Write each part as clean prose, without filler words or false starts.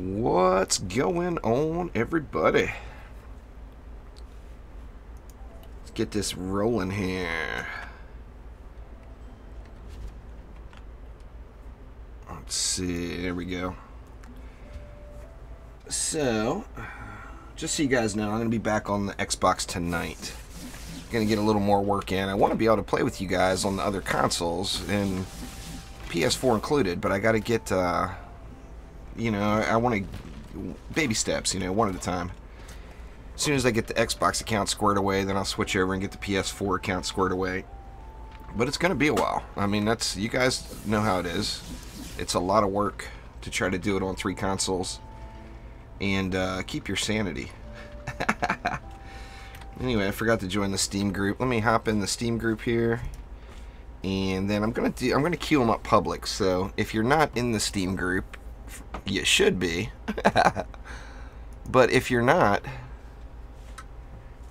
What's going on, everybody? Let's get this rolling here. Let's see, there we go. So, just so you guys know, I'm going to be back on the Xbox tonight. Going to get a little more work in. I want to be able to play with you guys on the other consoles, and PS4 included, but I got to get, you know, I want to, baby steps, you know, one at a time. As soon as I get the Xbox account squared away, then I'll switch over and get the PS4 account squared away. But it's going to be a while. I mean, that's, you guys know how it is. It's a lot of work to try to do it on 3 consoles. And keep your sanity. Anyway, I forgot to join the Steam group. Let me hop in the Steam group here. And then I'm gonna queue them up public. So if you're not in the Steam group, you should be. But if you're not,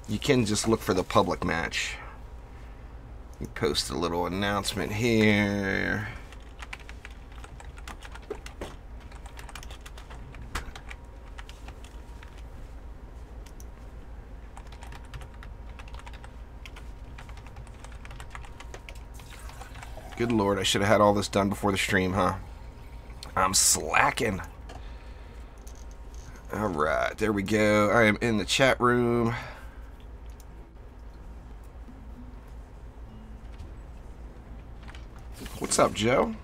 you can just look for the public match. We post a little announcement here. Good Lord, I should have had all this done before the stream, huh? I'm slacking. Alright, there we go. I am in the chat room. What's up, Joe?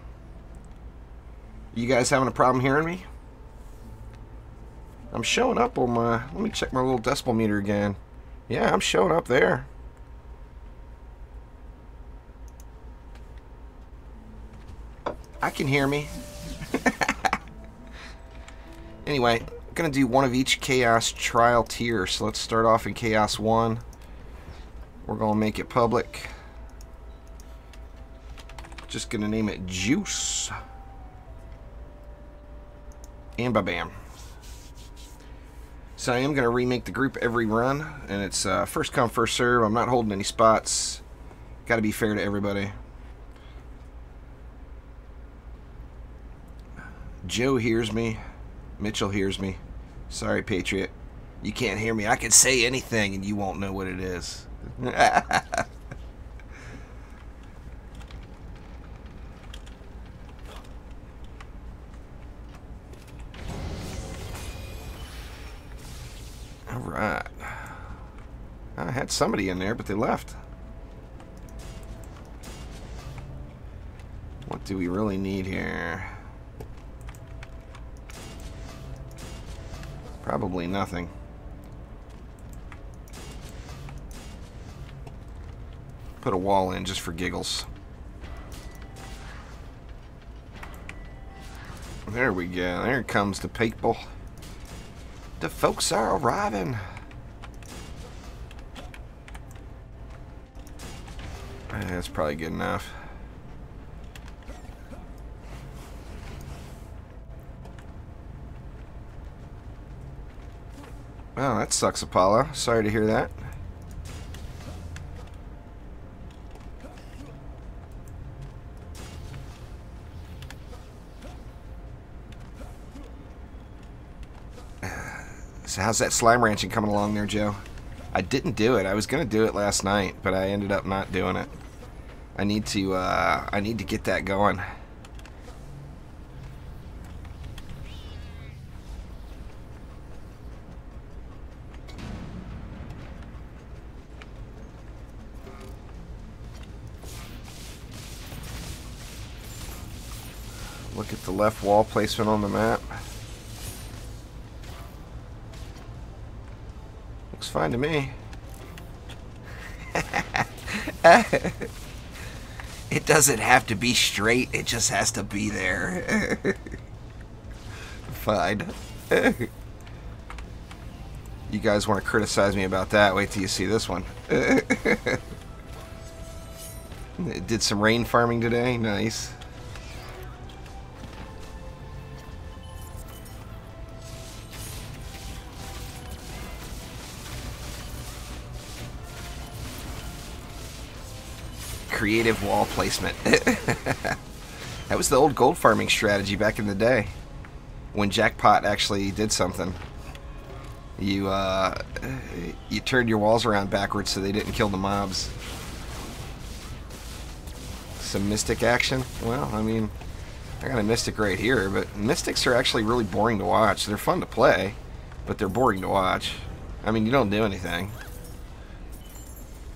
You guys having a problem hearing me? I'm showing up on my... Let me check my little decibel meter again. Yeah, I'm showing up there. I can hear me. Anyway, I'm going to do one of each Chaos trial tier. So let's start off in Chaos 1. We're going to make it public. Just going to name it Juice. And ba-bam. So I am going to remake the group every run. And it's first come, first serve. I'm not holding any spots. Got to be fair to everybody. Joe hears me. Mitchell hears me. Sorry, Patriot. You can't hear me. I can say anything and you won't know what it is. Alright. I had somebody in there, but they left. What do we really need here? Probably nothing. Put a wall in just for giggles. There we go. There comes the people. The folks are arriving. That's probably good enough. Oh, that sucks, Apollo. Sorry to hear that. So how's that slime ranching coming along there, Joe? I didn't do it. I was going to do it last night, but I ended up not doing it. I need to get that going. Look at the left wall placement on the map. Looks fine to me. It doesn't have to be straight, it just has to be there. Fine. You guys want to criticize me about that? Wait till you see this one. Did some rain farming today. Nice. Creative wall placement. That was the old gold farming strategy back in the day. when Jackpot actually did something. You turned your walls around backwards so they didn't kill the mobs. Some Mystic action? Well, I mean, I got a Mystic right here, but Mystics are actually really boring to watch. They're fun to play, but they're boring to watch. I mean, you don't do anything.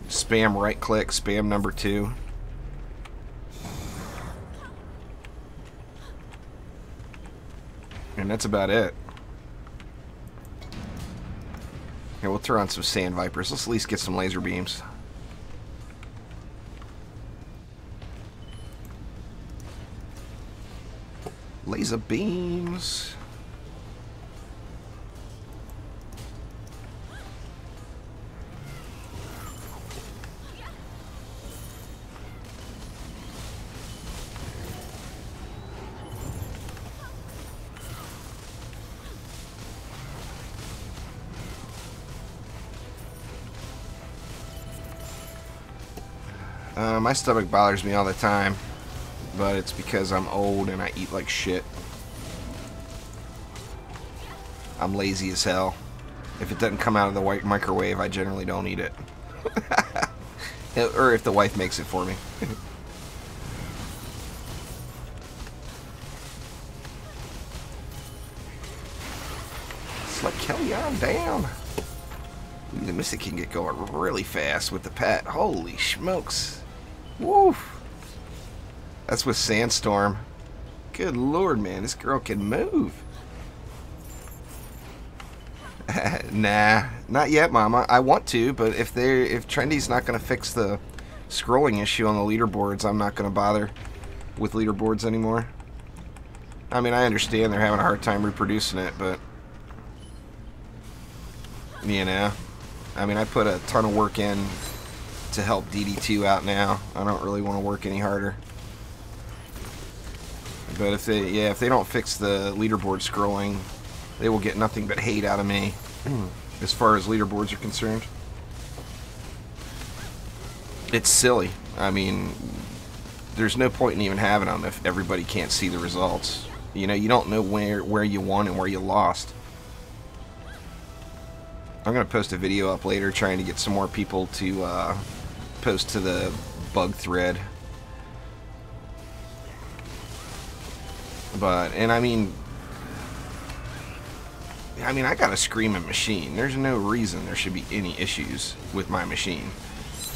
Spam right click, spam number 2. And that's about it. Here, we'll throw on some Sand Vipers. Let's at least get some laser beams. Laser beams. My stomach bothers me all the time, but it's because I'm old and I eat like shit. I'm lazy as hell. If it doesn't come out of the white microwave, I generally don't eat it. Or if the wife makes it for me. It's like Kelly, I'm down. Ooh, the Mystic can get going really fast with the pet. Holy smokes. Woo! That's with Sandstorm. Good lord, man, this girl can move. Nah, not yet, Mama. I want to, but if Trendy's not going to fix the scrolling issue on the leaderboards, I'm not going to bother with leaderboards anymore. I mean, I understand they're having a hard time reproducing it, but you know, I mean, I put a ton of work in to help DD2 out now. I don't really want to work any harder. But if they don't fix the leaderboard scrolling, they will get nothing but hate out of me as far as leaderboards are concerned. It's silly. I mean, there's no point in even having them if everybody can't see the results. You know, you don't know where you won and where you lost. I'm going to post a video up later trying to get some more people to post to the bug thread. But, and I mean, I got a screaming machine. There's no reason there should be any issues with my machine.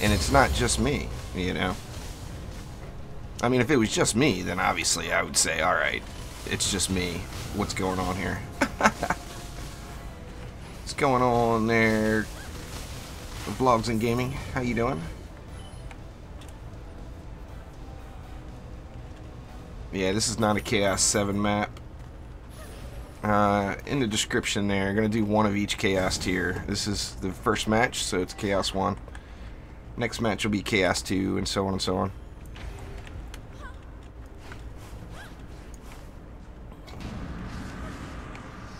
And it's not just me, you know. I mean, if it was just me, then obviously I would say, alright, it's just me. What's going on here? What's going on there? Vlogs and Gaming, how you doing? Yeah, this is not a Chaos 7 map. In the description there, I'm going to do one of each Chaos tier. This is the first match, so it's Chaos 1. Next match will be Chaos 2, and so on and so on.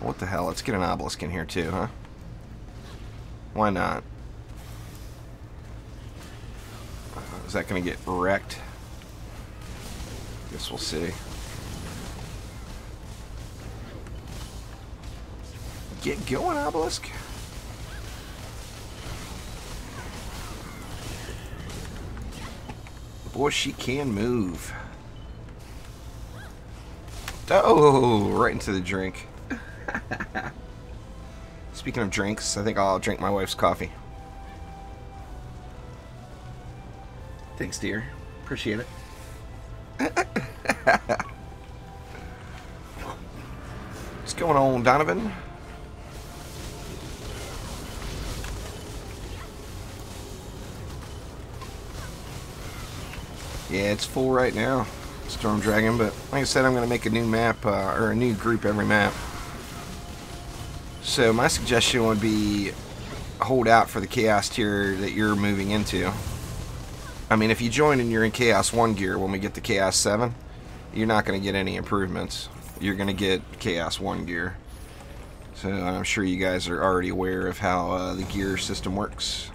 What the hell? Let's get an obelisk in here too, huh? Why not? Is that going to get wrecked? Guess we'll see. Get going, obelisk. Boy, she can move. Oh, right into the drink. Speaking of drinks, I think I'll drink my wife's coffee. Thanks, dear. Appreciate it. What's going on, Donovan? Yeah, it's full right now, Storm Dragon, but like I said, I'm going to make a new map, or a new group every map. So my suggestion would be hold out for the Chaos tier that you're moving into. I mean, if you join and you're in Chaos 1 gear when we get to Chaos 7, you're not going to get any improvements. You're going to get Chaos 1 gear. So I'm sure you guys are already aware of how the gear system works.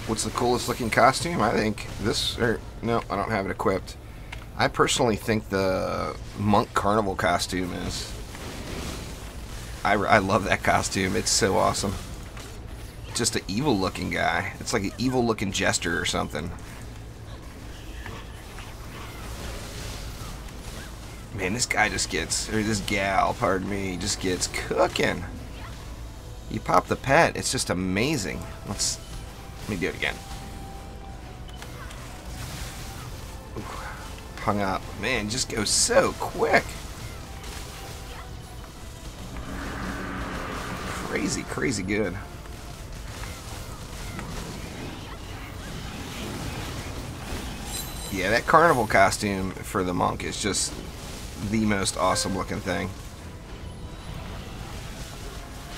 What's the coolest looking costume? I think this, or no, I don't have it equipped. I personally think the Monk Carnival costume is. I love that costume. It's so awesome. Just an evil looking guy. It's like an evil looking jester or something. Man, this guy just gets, or this gal, pardon me, just gets cooking. You pop the pet, it's just amazing. Let me do it again. Ooh, hung up. Man, just goes so quick. Crazy, crazy good. Yeah, that carnival costume for the monk is just the most awesome looking thing.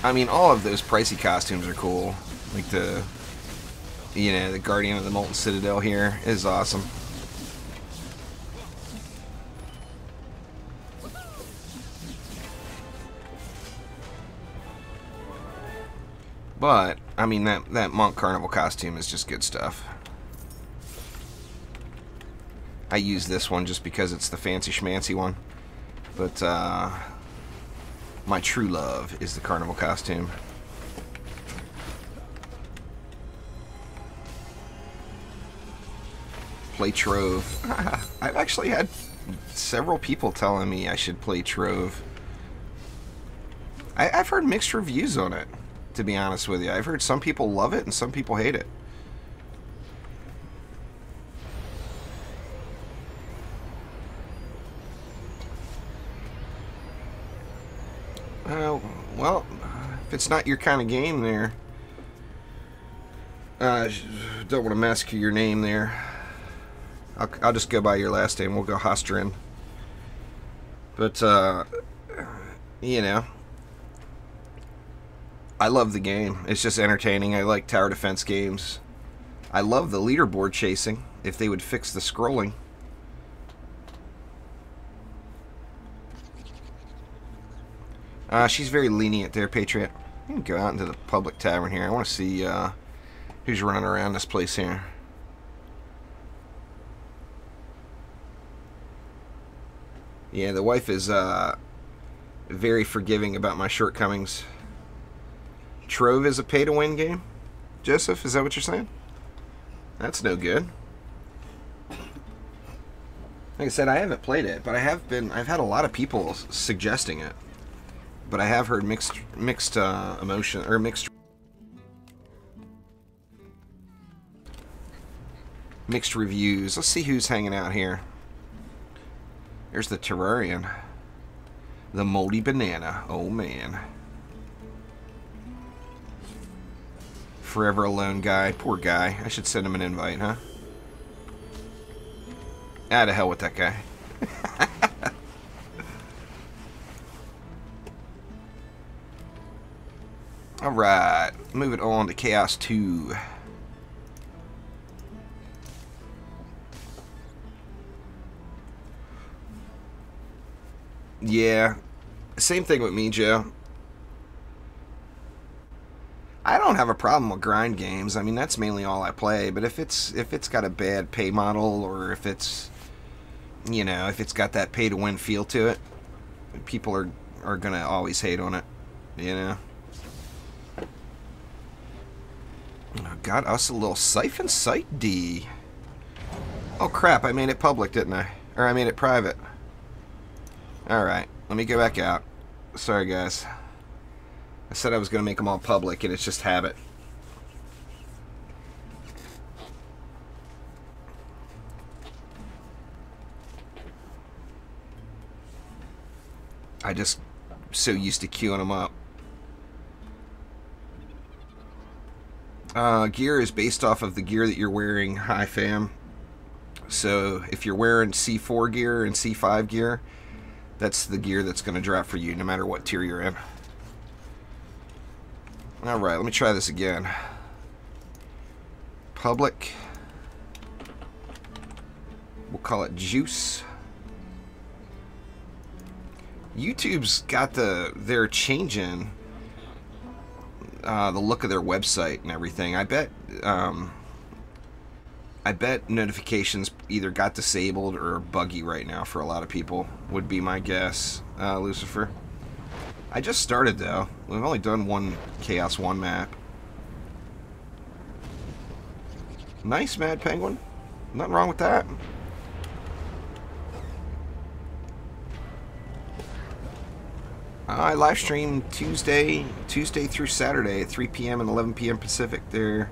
I mean, all of those pricey costumes are cool. Like the, you know, the Guardian of the Molten Citadel here is awesome. But, I mean, that Monk Carnival costume is just good stuff. I use this one just because it's the fancy schmancy one. But, my true love is the Carnival costume. Play Trove. I've actually had several people telling me I should play Trove. I've heard mixed reviews on it, to be honest with you. I've heard some people love it and some people hate it. Well, if it's not your kind of game there, don't want to massacre your name there. I'll just go by your last name. We'll go Hostrin. But, you know, I love the game. It's just entertaining. I like tower defense games. I love the leaderboard chasing, if they would fix the scrolling. She's very lenient there, Patriot. You can go out into the public tavern here. I want to see who's running around this place here. Yeah, the wife is very forgiving about my shortcomings. Trove is a pay-to-win game? Joseph, is that what you're saying? That's no good. Like I said, I haven't played it, but I've had a lot of people suggesting it. But I have heard mixed emotion, or mixed reviews. Let's see who's hanging out here. There's the Terrarian. The Moldy Banana. Oh, man. Forever alone guy. Poor guy. I should send him an invite, huh? Ah, to hell with that guy. Alright. Moving on to Chaos 2. Yeah, same thing with me, Joe. I don't have a problem with grind games. I mean, that's mainly all I play. But if it's got a bad pay model, or if it's, you know, if it's got that pay to win feel to it, people are gonna always hate on it. You know. Got us a little Siphon Sight D. Oh crap! I made it public, didn't I? Or I made it private. Alright, let me go back out. Sorry, guys. I said I was going to make them all public, and it's just habit. I just so used to queuing them up. Gear is based off of the gear that you're wearing. Hi, fam. So, if you're wearing C4 gear and C5 gear, that's the gear that's going to drop for you, no matter what tier you're in. Alright, let me try this again. Public. We'll call it Juice. YouTube's got they're changing the look of their website and everything. I bet I bet notifications either got disabled or are buggy right now for a lot of people, would be my guess, Lucifer. I just started, though. We've only done one Chaos 1 map. Nice, Mad Penguin. Nothing wrong with that. I live stream Tuesday through Saturday at 3 p.m. and 11 p.m. Pacific there,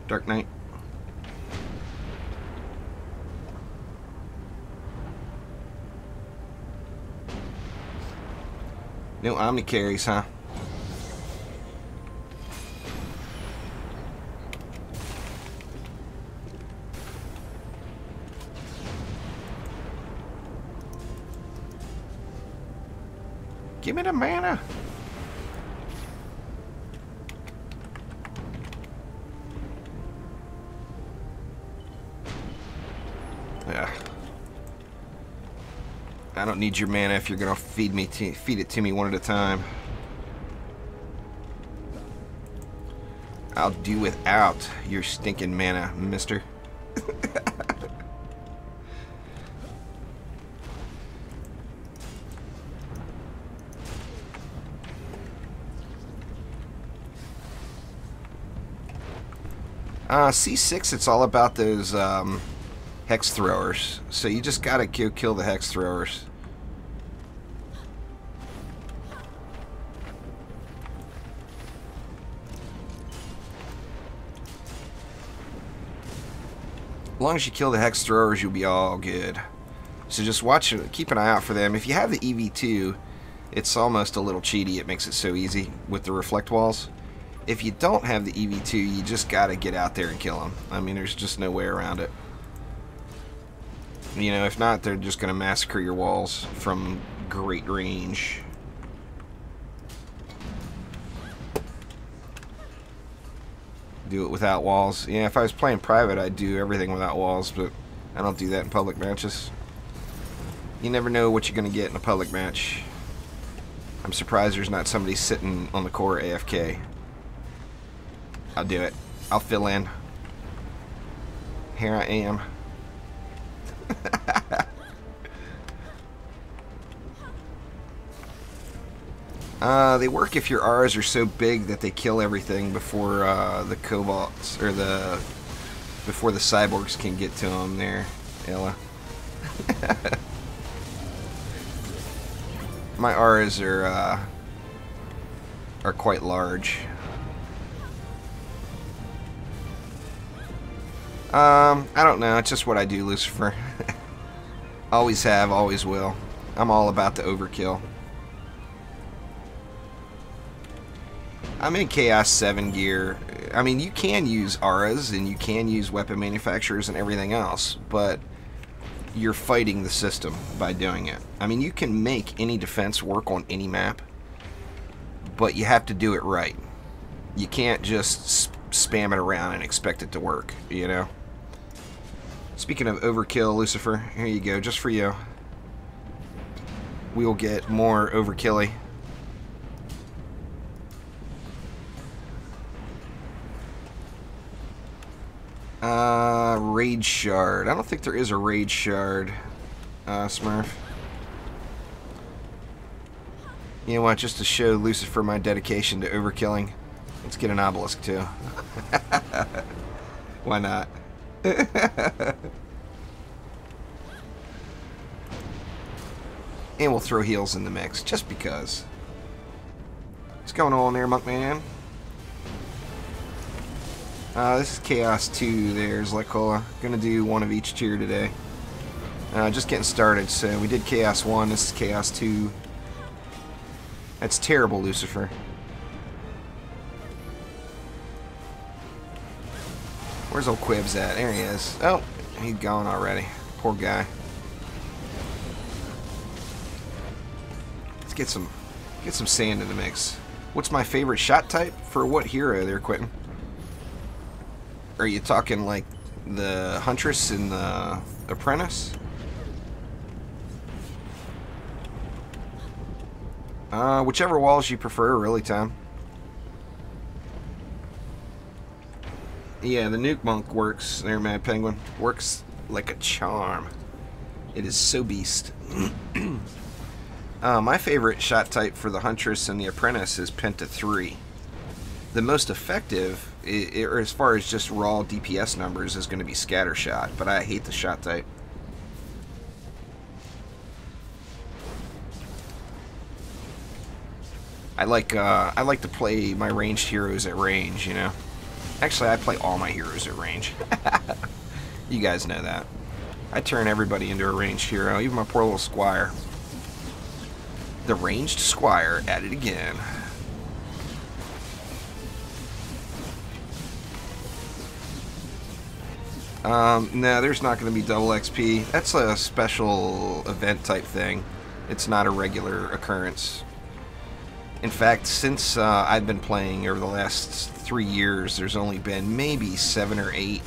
Dark Knight. No Omni carries, huh? Give me the mana. Yeah. I don't need your mana if you're gonna feed it to me one at a time. I'll do without your stinking mana, mister. C6, it's all about those hex throwers. So you just gotta kill the hex throwers. As long as you kill the hex throwers, you'll be all good. So just watch, keep an eye out for them. If you have the EV2, it's almost a little cheaty. It makes it so easy with the reflect walls. If you don't have the EV2, you just gotta get out there and kill them. I mean, there's just no way around it. You know, if not, they're just gonna massacre your walls from great range. Do it without walls. Yeah, if I was playing private, I'd do everything without walls, but I don't do that in public matches. You never know what you're gonna get in a public match. I'm surprised there's not somebody sitting on the core AFK. I'll do it. I'll fill in. Here I am. They work if your R's are so big that they kill everything before the cobalts or before the cyborgs can get to them. There, Ella. My R's are quite large. I don't know. It's just what I do, Lucifer. Always have, always will. I'm all about the overkill. I'm in Chaos 7 gear. I mean, you can use auras and you can use weapon manufacturers and everything else, but you're fighting the system by doing it. I mean, you can make any defense work on any map, but you have to do it right. You can't just spam it around and expect it to work, you know? Speaking of overkill, Lucifer, here you go, just for you. We'll get more overkilly. Rage shard. I don't think there is a rage shard, Smurf. You know what, just to show Lucifer my dedication to overkilling, let's get an obelisk too. Why not? And we'll throw heals in the mix, just because. What's going on there, Monkman? This is Chaos 2 there, Zlekola. Gonna do one of each tier today. Just getting started, so we did Chaos 1, this is Chaos 2. That's terrible, Lucifer. Where's old Quibs at? There he is. Oh, he's gone already. Poor guy. Let's get some sand in the mix. What's my favorite shot type? For what hero there, Quentin? Are you talking like the Huntress and the Apprentice? Whichever walls you prefer, really, Tom. Yeah, the nuke monk works. There, Mad Penguin. Works like a charm. It is so beast. My favorite shot type for the Huntress and the Apprentice is Penta 3. The most effective, or as far as just raw DPS numbers, is going to be Scattershot, but I hate the shot type. I like to play my ranged heroes at range, you know. Actually, I play all my heroes at range. You guys know that. I turn everybody into a ranged hero, even my poor little squire. The ranged squire at it again. No, there's not going to be double XP. That's a special event type thing. It's not a regular occurrence. In fact, since I've been playing over the last 3 years, there's only been maybe 7 or 8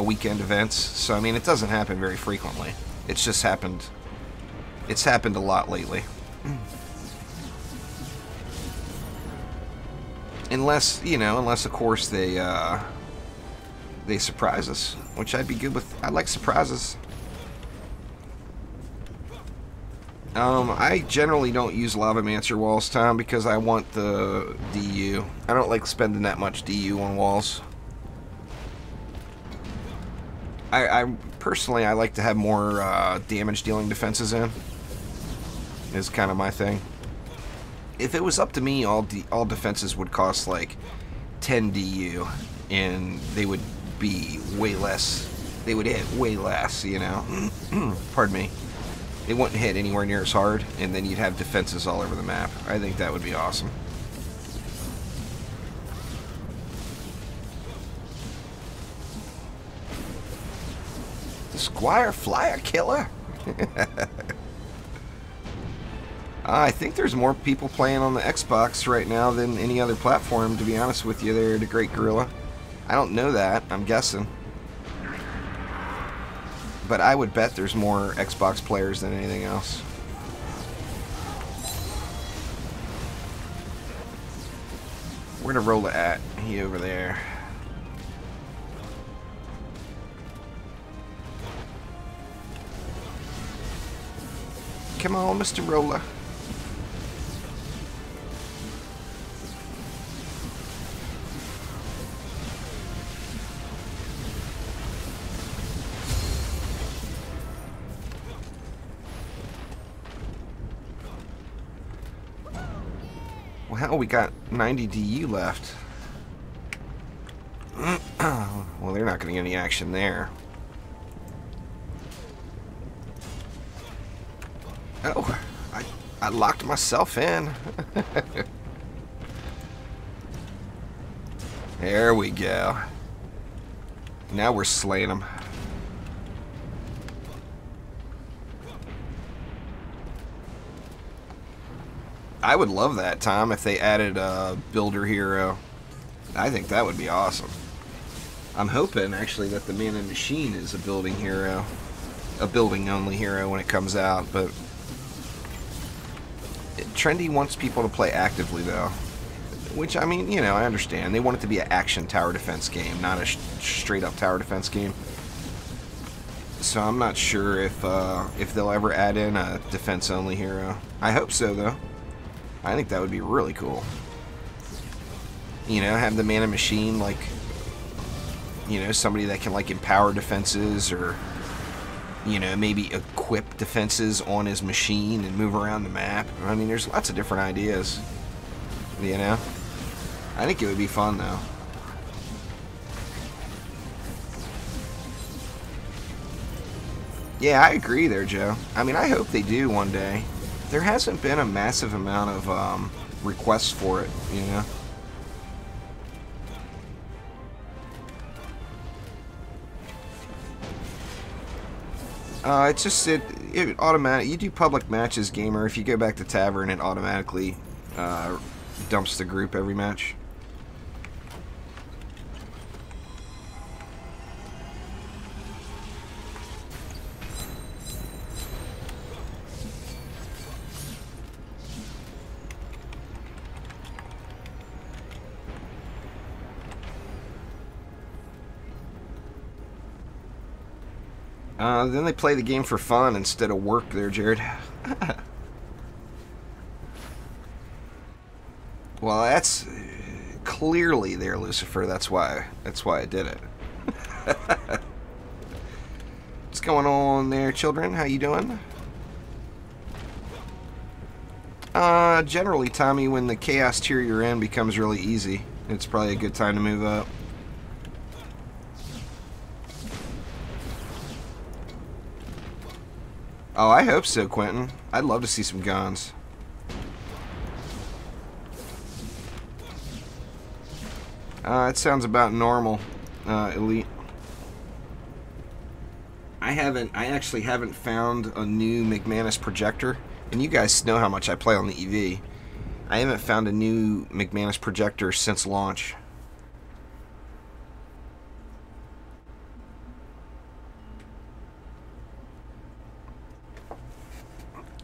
weekend events. So, I mean, it doesn't happen very frequently. It's just happened. It's happened a lot lately. Unless, you know, of course they surprise us, which I'd be good with. I like surprises. I generally don't use Lavamancer walls, Tom, because I want the DU. I don't like spending that much DU on walls. I personally, I like to have more damage dealing defenses in. Is kind of my thing. If it was up to me, all defenses would cost like 10 DU, and they would be way less. They would hit way less, you know. Pardon me. They wouldn't hit anywhere near as hard, and then you'd have defenses all over the map. I think that would be awesome. The Squire Flyer Killer? I think there's more people playing on the Xbox right now than any other platform, to be honest with you there, the Great Gorilla. I don't know that, I'm guessing. But I would bet there's more Xbox players than anything else. Where the Rolla at? He over there. Come on, Mr. Rolla. Well, we got 90 DU left. Well, they're not going to get any action there. Oh, I locked myself in. There we go. Now we're slaying them. I would love that, Tom, if they added a builder hero. I think that would be awesome. I'm hoping, actually, that the Man and Machine is a building hero. A building-only hero when it comes out, but... Trendy wants people to play actively, though. Which, I mean, you know, I understand. They want it to be an action tower defense game, not a straight-up tower defense game. So I'm not sure if they'll ever add in a defense-only hero. I hope so, though. I think that would be really cool. You know, have the Man and Machine, like, you know, somebody that can, like, empower defenses or, you know, maybe equip defenses on his machine and move around the map. I mean, there's lots of different ideas, you know. I think it would be fun, though. Yeah, I agree there, Joe. I mean, I hope they do one day. There hasn't been a massive amount of requests for it, you know. It's just it automatic. You do public matches, gamer. If you go back to Tavern, it automatically dumps the group every match. Then they play the game for fun instead of work there, Jared. Well, that's clearly there, Lucifer. That's why I did it. What's going on there, children? How you doing? Generally, Tommy, when the chaos tier you're in becomes really easy, it's probably a good time to move up. Oh, I hope so, Quentin. I'd love to see some guns. It sounds about normal, Elite. I actually haven't found a new McManus projector, and you guys know how much I play on the EV. I haven't found a new McManus projector since launch.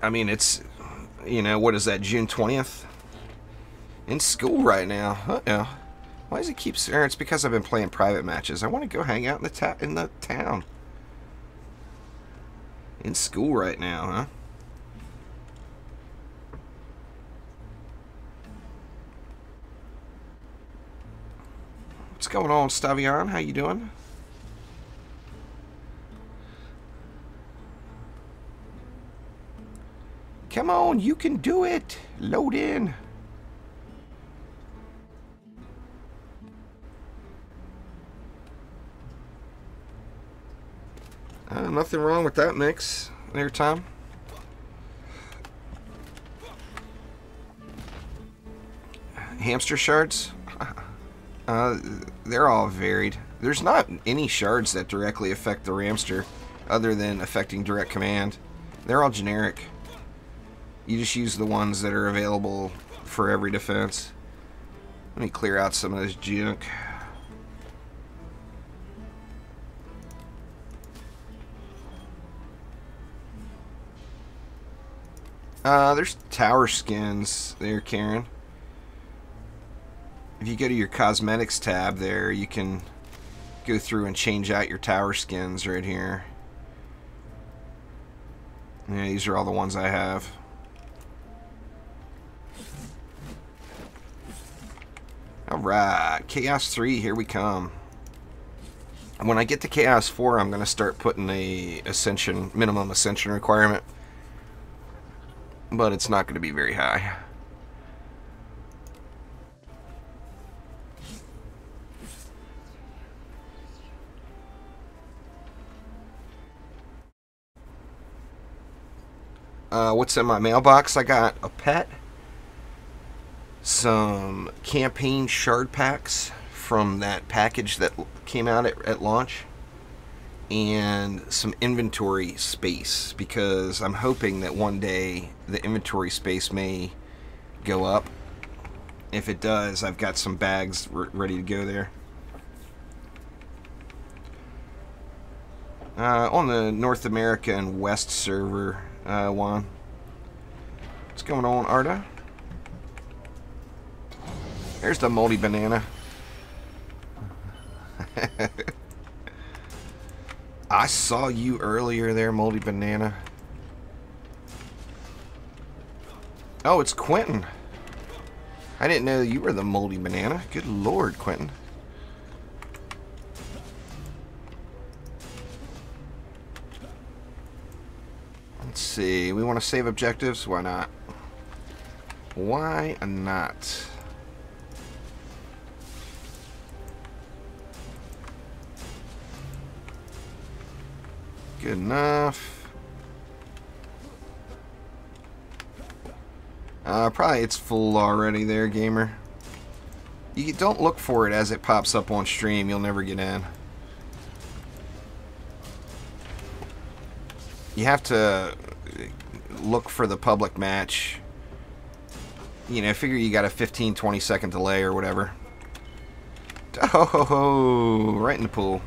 I mean, it's, you know, what is that, June 20th? In school right now. Uh-oh. Why does it keep... It's because I've been playing private matches. I want to go hang out in the town. In school right now, huh? What's going on, Stavion? How you doing? Come on, you can do it. Load in. Nothing wrong with that mix there, Tom. Hamster shards? They're all varied. There's not any shards that directly affect the Ramster other than affecting direct command. They're all generic. You just use the ones that are available for every defense. Let me clear out some of this junk. There's tower skins there, Karen. If you go to your cosmetics tab there, you can go through and change out your tower skins right here. Yeah, these are all the ones I have. Alright, Chaos 3, here we come. When I get to Chaos 4, I'm going to start putting a minimum ascension requirement. But it's not going to be very high. What's in my mailbox? I got a pet, some campaign shard packs from that package that came out at launch, and some inventory space, because I'm hoping that one day the inventory space may go up. If it does, I've got some bags ready to go there. On the North America and West server, Juan. What's going on, Arda? There's the moldy banana. I saw you earlier there, moldy banana. Oh, it's Quentin. I didn't know you were the moldy banana. Good lord, Quentin. Let's see. We want to save objectives? Why not? Why not? Good enough. Probably it's full already there, gamer. You don't look for it as it pops up on stream. You'll never get in. You have to look for the public match. You know, figure you got a 15-20 second delay or whatever. Oh, right in the pool.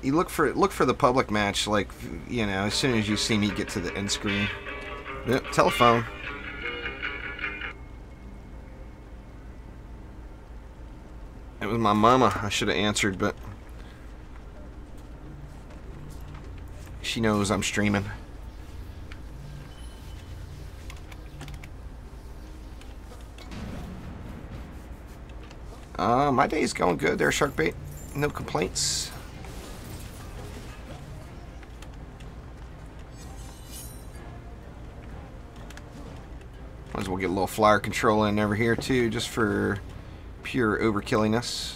You look for the public match, like, you know, as soon as you see me get to the end screen. Yep, telephone. It was my mama. I should have answered, but She knows I'm streaming. My day's going good there, Sharkbait. No complaints. Might as well get a little flyer control in over here too, just for pure overkilliness.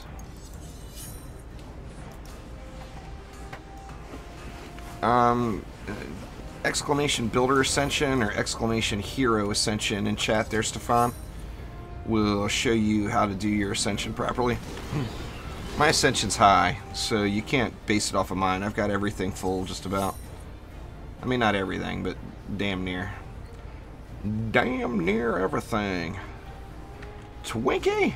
Exclamation Builder Ascension or exclamation Hero Ascension in chat there, Stefan. Will show you how to do your Ascension properly. My Ascension's high, so you can't base it off of mine. I've got everything full just about. I mean, not everything, but damn near. Damn near everything. Twinkie!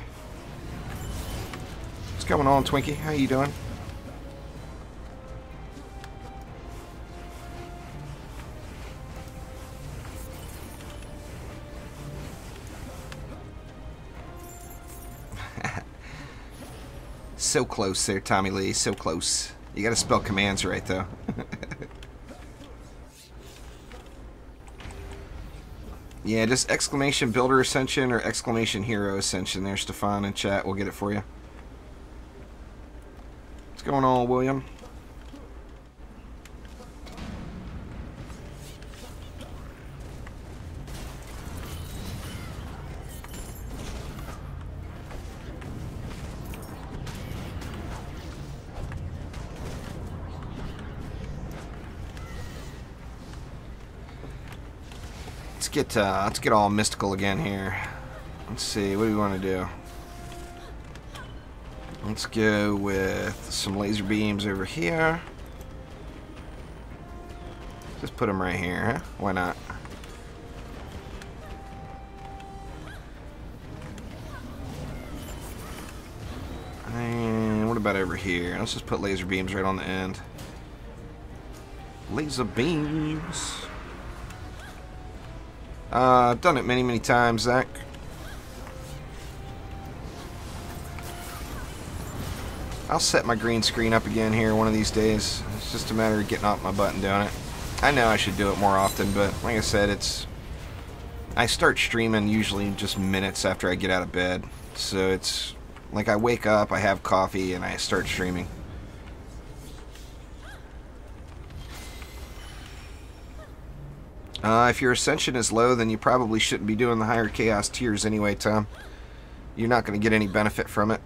What's going on, Twinkie? How you doing? So close there, Tommy Lee. So close. You gotta spell commands right, though. Yeah, just exclamation Builder Ascension or exclamation Hero Ascension there, Stefan, in chat. We'll get it for you. What's going on, William? Let's get all mystical again here. Let's see, what do we want to do? Let's go with some laser beams over here. Just put them right here, huh? Why not? And what about over here? Let's just put laser beams right on the end. Laser beams. I've done it many, many times, Zach. I'll set my green screen up again here one of these days. It's just a matter of getting off my butt and doing it. I know I should do it more often, but like I said, I start streaming usually just minutes after I get out of bed. So it's like I wake up, I have coffee, and I start streaming. If your Ascension is low, then you probably shouldn't be doing the higher Chaos tiers anyway, Tom. You're not going to get any benefit from it.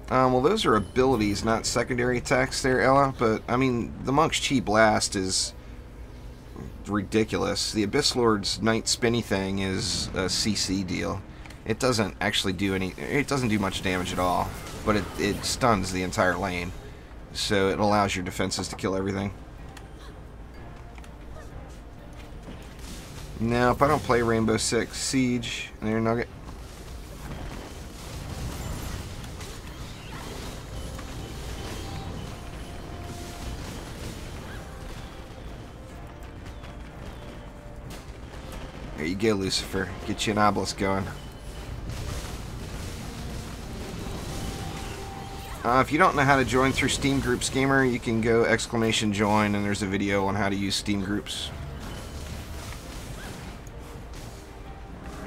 Well, those are abilities, not secondary attacks there, Ella. But, I mean, the Monk's Chi Blast is ridiculous. The Abyss Lord's Night Spinny thing is a CC deal. It doesn't actually do it doesn't do much damage at all. But it stuns the entire lane. So it allows your defenses to kill everything. Nope, I don't play Rainbow Six Siege. There, Nugget. There you go, Lucifer. Get you an obelisk going. If you don't know how to join through Steam Groups Gamer, you can go exclamation join, and there's a video on how to use Steam Groups.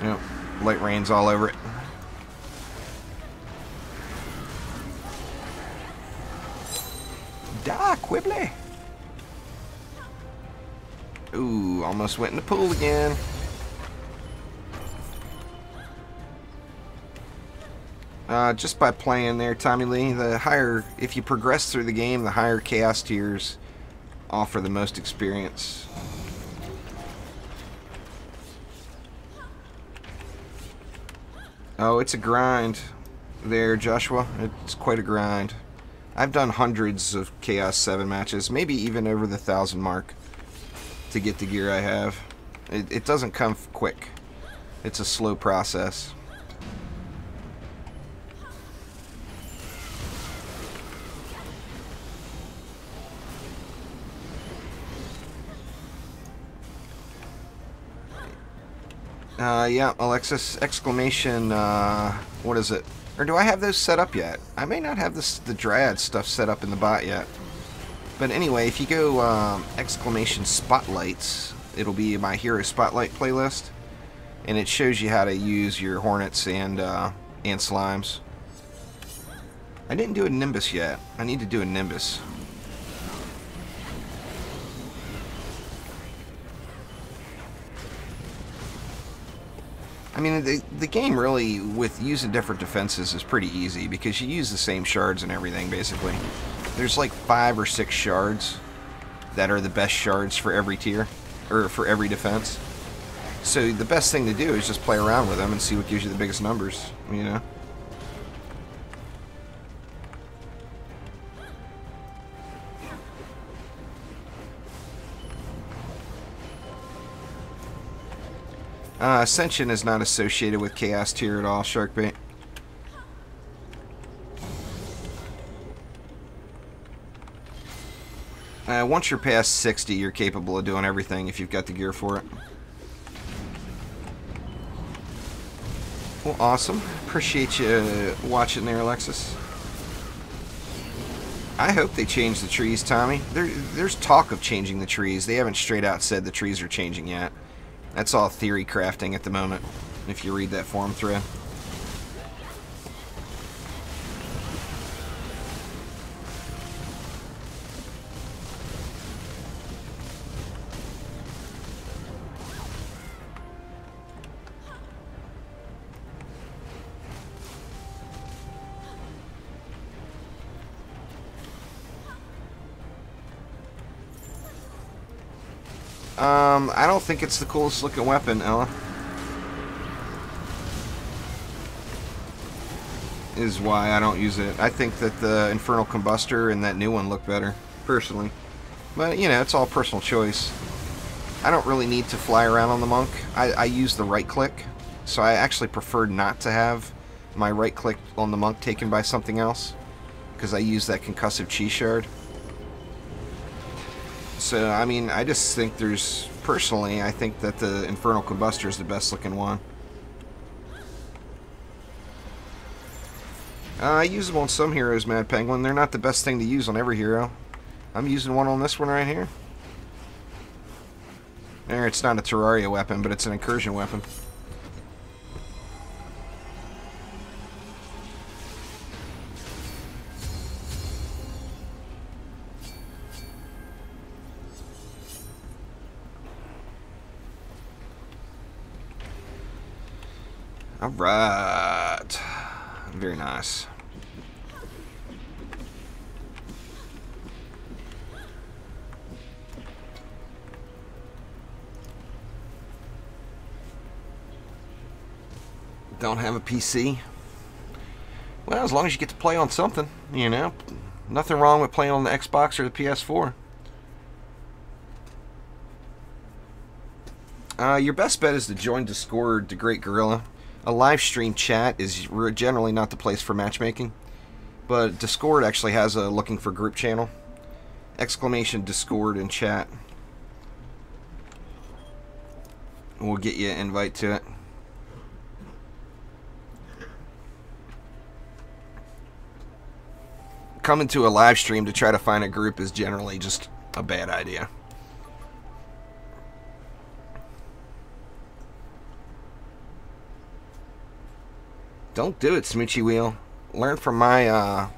Yep, light rain's all over it. Die, Quibbly! Ooh, almost went in the pool again. Just by playing there, Tommy Lee, the higher, if you progress through the game, the higher Chaos tiers offer the most experience. Oh, it's a grind there, Joshua. It's quite a grind. I've done hundreds of Chaos 7 matches, maybe even over the 1,000 mark to get the gear I have. It doesn't come quick. It's a slow process. Yeah, Alexis, exclamation, what is it? Or do I have those set up yet? I may not have the Dryad stuff set up in the bot yet. But anyway, if you go exclamation spotlights, it'll be my hero spotlight playlist, and it shows you how to use your hornets and slimes. I didn't do a Nimbus yet. I need to do a Nimbus. I mean, the game really, with using different defenses, is pretty easy because you use the same shards and everything, basically. There's like 5 or 6 shards that are the best shards for every tier, or for every defense. So the best thing to do is just play around with them and see what gives you the biggest numbers, you know? Ascension is not associated with Chaos tier at all, Sharkbait. Once you're past 60, you're capable of doing everything if you've got the gear for it. Well, awesome. Appreciate you watching there, Alexis. I hope they change the trees, Tommy. There's talk of changing the trees. They haven't straight out said the trees are changing yet. That's all theory crafting at the moment, if you read that forum thread. I don't think it's the coolest looking weapon, Ella. Is why I don't use it. I think that the Infernal Combustor and that new one look better, personally. But, you know, it's all personal choice. I don't really need to fly around on the monk. I use the right click, so I actually prefer not to have my right click on the monk taken by something else, because I use that concussive chi shard. So, I mean, I just think there's... Personally, I think that the Infernal Combustor is the best looking one. I use them on some heroes, Mad Penguin. They're not the best thing to use on every hero. I'm using one on this one right here. There, it's not a Terraria weapon, but it's an incursion weapon. Alright. Very nice. Don't have a PC? Well, as long as you get to play on something, you know. Nothing wrong with playing on the Xbox or the PS4. Your best bet is to join Discord, the Great Gorilla. A live stream chat is generally not the place for matchmaking, but Discord actually has a looking for group channel. Exclamation Discord and chat. We'll get you an invite to it. Coming to a live stream to try to find a group is generally just a bad idea. Don't do it, Smoochy Wheel. Learn from my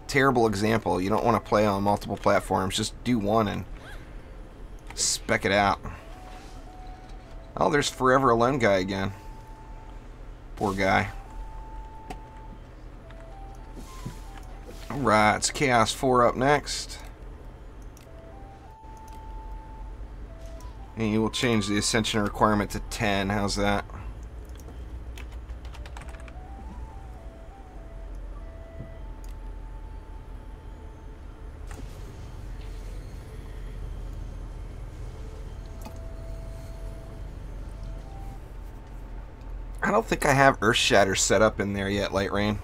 terrible example. You don't want to play on multiple platforms. Just do one and spec it out. Oh, there's Forever Alone guy again. Poor guy. Alright, it's Chaos 4 up next. And we'll change the Ascension requirement to 10. How's that? I don't think I have Earth Shatter set up in there yet, Light Rain.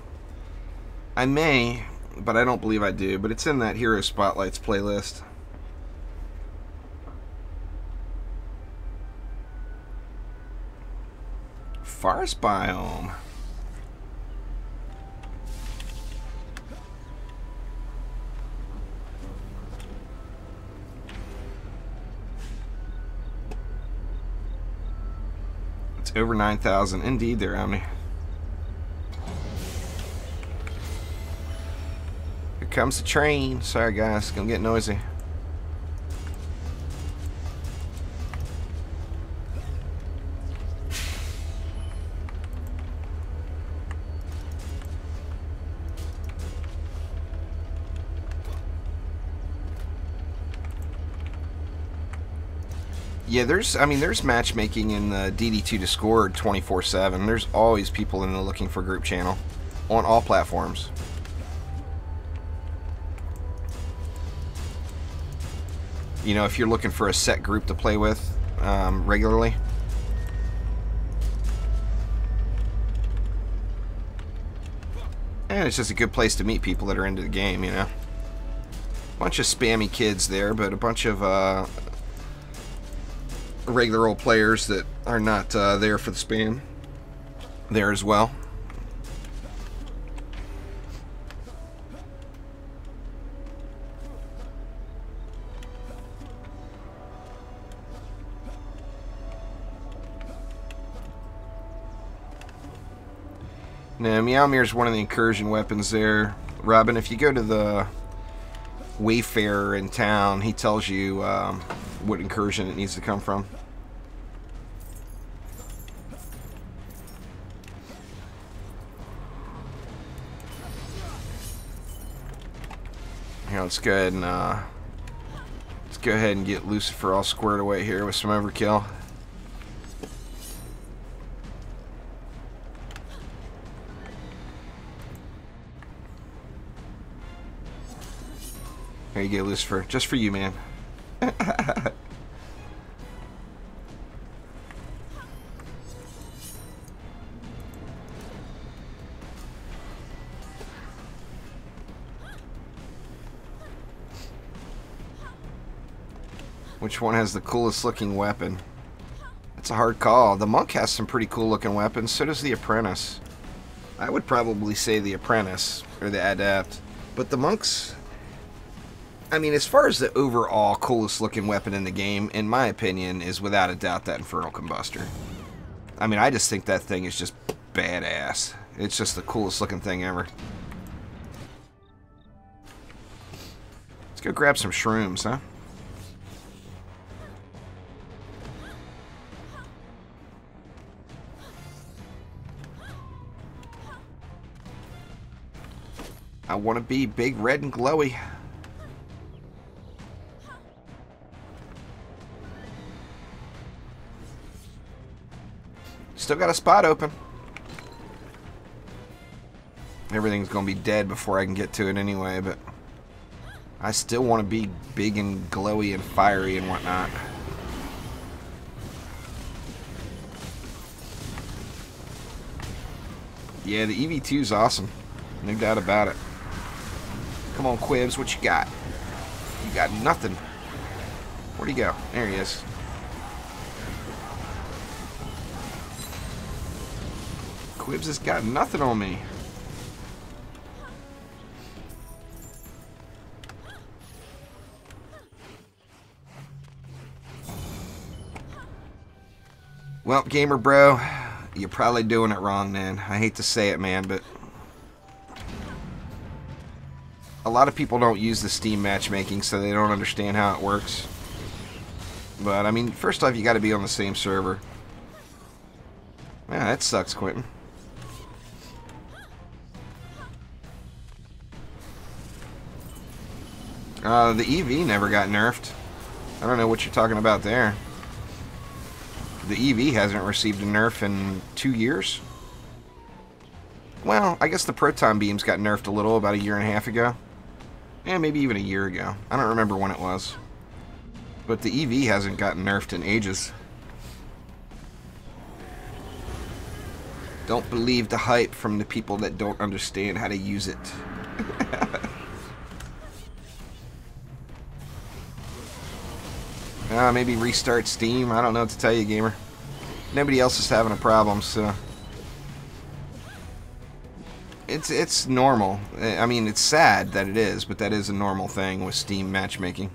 I may, but I don't believe I do. But it's in that Hero Spotlights playlist. forest biome. It's over 9,000. Indeed, there, Omni. Here comes the train. Sorry, guys. It's gonna get noisy. Yeah, there's matchmaking in the DD2 Discord 24/7. There's always people in the looking for group channel on all platforms. You know, if you're looking for a set group to play with regularly. And it's just a good place to meet people that are into the game, you know. Bunch of spammy kids there, but a bunch of regular old players that are not there for the spam there as well. Now, Meowmere is one of the incursion weapons there. Robin, if you go to the Wayfarer in town, he tells you what incursion it needs to come from. Here, let's go ahead and get Lucifer all squared away here with some overkill. There you go, Lucifer. Just for you, man. Which one has the coolest looking weapon? That's a hard call. The monk has some pretty cool looking weapons. So does the apprentice. I would probably say the apprentice or the adept. But the monks... I mean, as far as the overall coolest looking weapon in the game, in my opinion, is without a doubt that Infernal Combustor. I mean, I just think that thing is just badass. It's just the coolest looking thing ever. Let's go grab some shrooms, huh? I want to be big, red, and glowy. Still got a spot open. Everything's going to be dead before I can get to it anyway, but I still want to be big and glowy and fiery and whatnot. Yeah, the EV2 is awesome. No doubt about it. Come on, Quibs, what you got? You got nothing. Where'd he go? There he is. Quibs has got nothing on me. Well, gamer bro, you're probably doing it wrong, man. I hate to say it, man, but a lot of people don't use the Steam matchmaking, so they don't understand how it works. But, I mean, first off, you got to be on the same server. Yeah, that sucks, Quentin. The EV never got nerfed. I don't know what you're talking about there. The EV hasn't received a nerf in 2 years. Well, I guess the proton beams got nerfed a little about 1.5 years ago. Yeah, maybe even 1 year ago. I don't remember when it was. But the EV hasn't gotten nerfed in ages. Don't believe the hype from the people that don't understand how to use it. Maybe restart Steam. I don't know what to tell you, gamer. Nobody else is having a problem, so It's normal. I mean, it's sad that it is, but that is a normal thing with Steam matchmaking.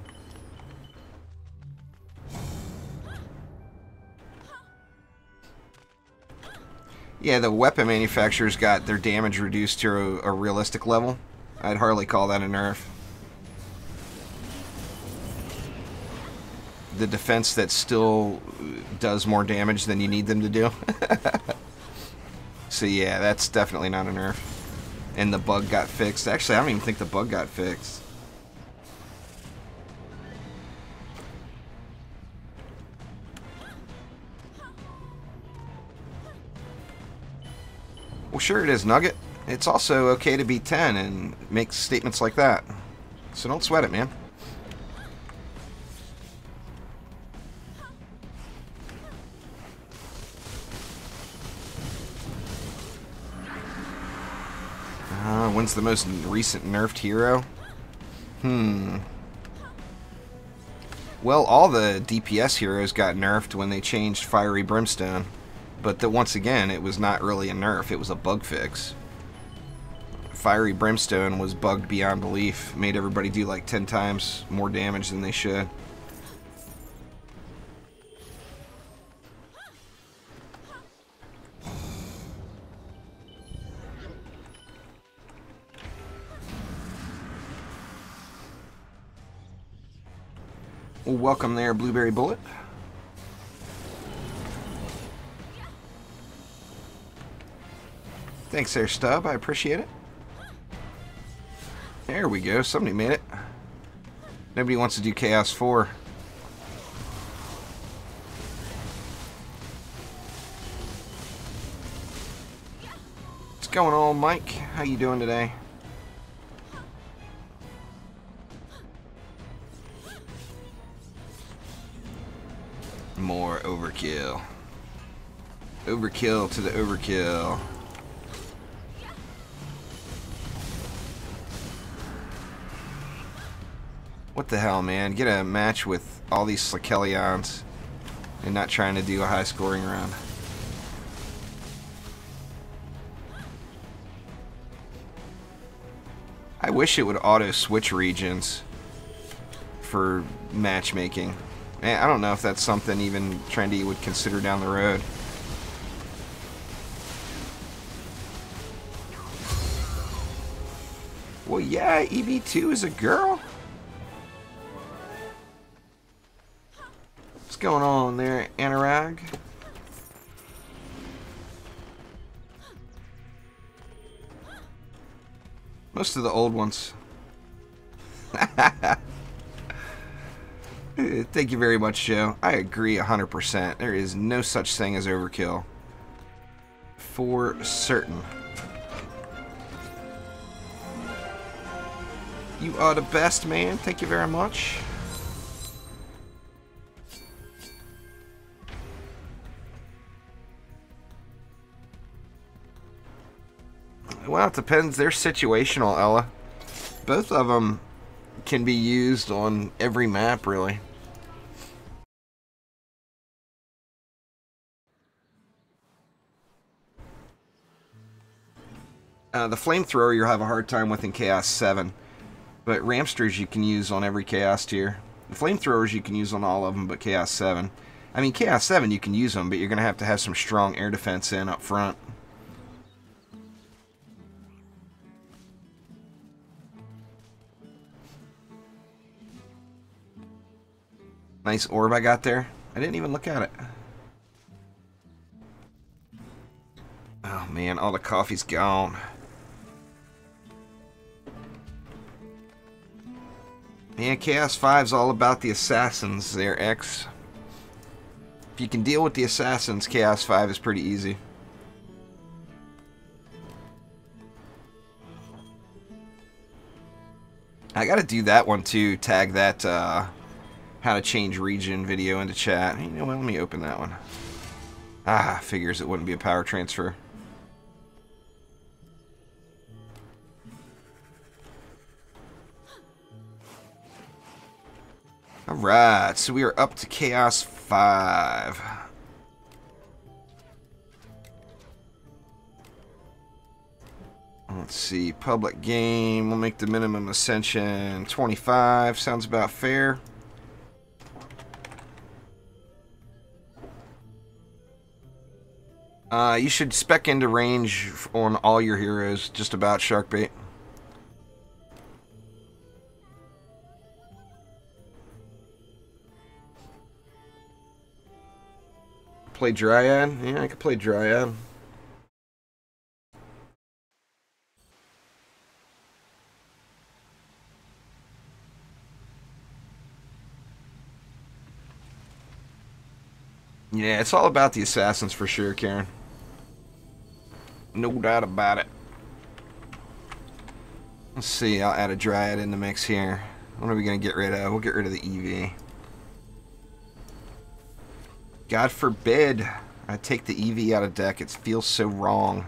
Yeah, the weapon manufacturers got their damage reduced to a realistic level. I'd hardly call that a nerf. The defense that still does more damage than you need them to do. So yeah, that's definitely not a nerf. And the bug got fixed. Actually, I don't even think the bug got fixed. Well, sure it is, Nugget. It's also okay to be 10 and make statements like that. So don't sweat it, man. When's the most recent nerfed hero? Well, all the DPS heroes got nerfed when they changed Fiery Brimstone. But once again, it was not really a nerf, it was a bug fix. Fiery Brimstone was bugged beyond belief, made everybody do like 10 times more damage than they should. Well, welcome there, Blueberry Bullet. Thanks there, Stub. I appreciate it. There we go. Somebody made it. Nobody wants to do Chaos 4. What's going on, Mike? How you doing today? More overkill. Overkill to the overkill. What the hell, man? Get a match with all these Slakelions and not trying to do a high scoring round. I wish it would auto switch regions for matchmaking. I don't know if that's something even Trendy would consider down the road. Well, yeah, EV2 is a girl. What's going on there, Anurag? Most of the old ones. Thank you very much, Joe. I agree 100%. There is no such thing as overkill. For certain. You are the best, man. Thank you very much. Well, it depends. They're situational, Ella. Both of them can be used on every map, really. The flamethrower you'll have a hard time with in Chaos 7, but Ramsters you can use on every Chaos tier. The flamethrowers you can use on all of them, but Chaos 7. I mean, Chaos 7 you can use them, but you're going to have some strong air defense in up front. Nice orb I got there. I didn't even look at it. Oh man, all the coffee's gone. Man, Chaos 5's all about the assassins there, X. If you can deal with the assassins, Chaos 5 is pretty easy. I gotta do that one too, tag that how to change region video into chat. You know what, let me open that one. Ah, figures it wouldn't be a power transfer. Alright, so we are up to Chaos 5. Let's see, public game. We'll make the minimum ascension 25. Sounds about fair. You should spec into range on all your heroes, just about, Sharkbait. Play Dryad? Yeah, I could play Dryad. Yeah, it's all about the assassins for sure, Karen. No doubt about it. Let's see, I'll add a Dryad in the mix here. What are we going to get rid of? We'll get rid of the EV. God forbid I take the EV out of deck. It feels so wrong.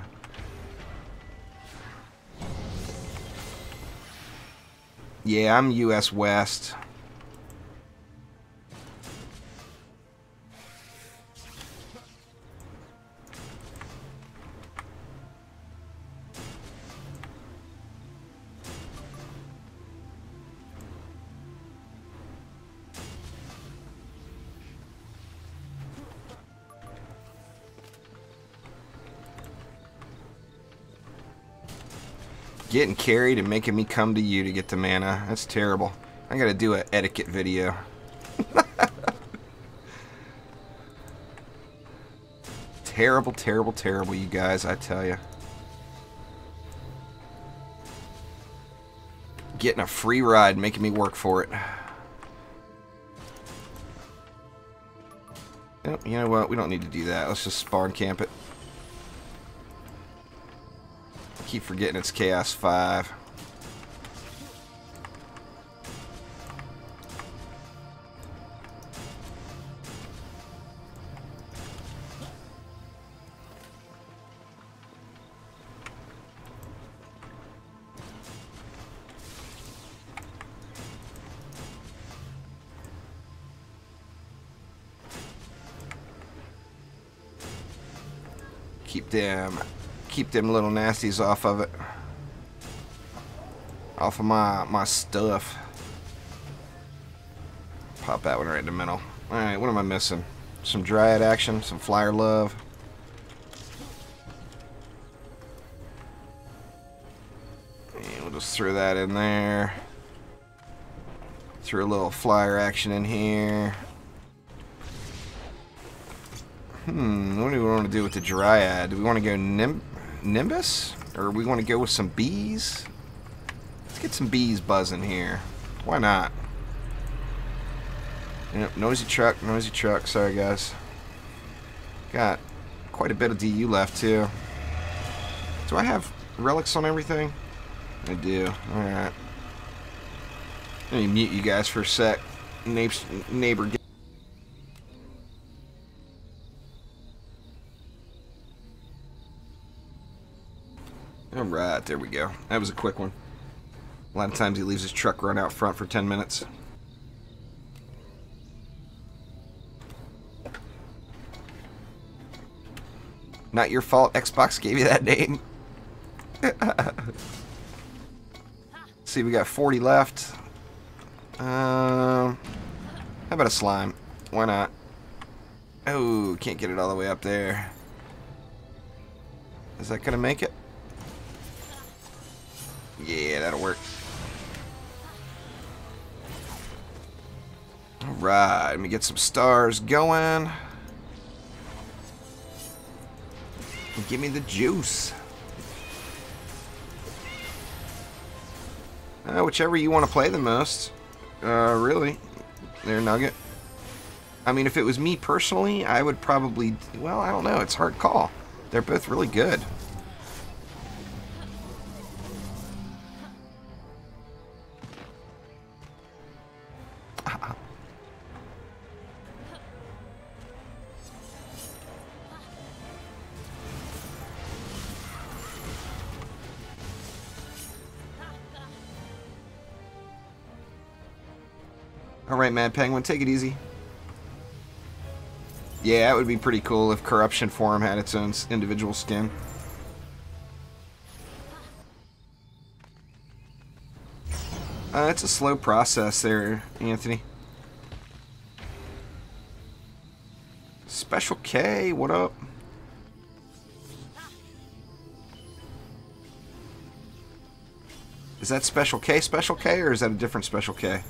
Yeah, I'm US West. Getting carried and making me come to you to get the mana. That's terrible. I gotta do an etiquette video. Terrible, terrible, terrible, you guys, I tell you. Getting a free ride, making me work for it. Oh, you know what? We don't need to do that. Let's just spawn camp it. I keep forgetting it's Chaos 5. Keep them little nasties off of it. Off of my stuff. Pop that one right in the middle. Alright, what am I missing? Some Dryad action, some Flyer Love. And we'll just throw that in there. Throw a little Flyer action in here. What do we want to do with the Dryad? Do we want to go Nimbus? Or we want to go with some bees? Let's get some bees buzzing here. Why not? Yep, noisy truck. Sorry, guys. Got quite a bit of DU left, too. Do I have relics on everything? I do. Alright. Let me mute you guys for a sec. Neighbor. Alright, there we go. That was a quick one. A lot of times he leaves his truck run out front for 10 minutes. Not your fault Xbox gave you that name. See, we got 40 left. How about a slime? Why not? Oh, can't get it all the way up there. Is that gonna make it? Yeah, that'll work. Alright, let me get some stars going. Give me the juice. Whichever you want to play the most. Really. There, Nugget. I mean, if it was me personally, I would probably... Well, I don't know. It's a hard call. They're both really good. Alright, Mad Penguin, take it easy. Yeah, it would be pretty cool if Corruption Forum had its own individual skin. It's a slow process there, Anthony. Special K, what up? Is that Special K, or is that a different Special K?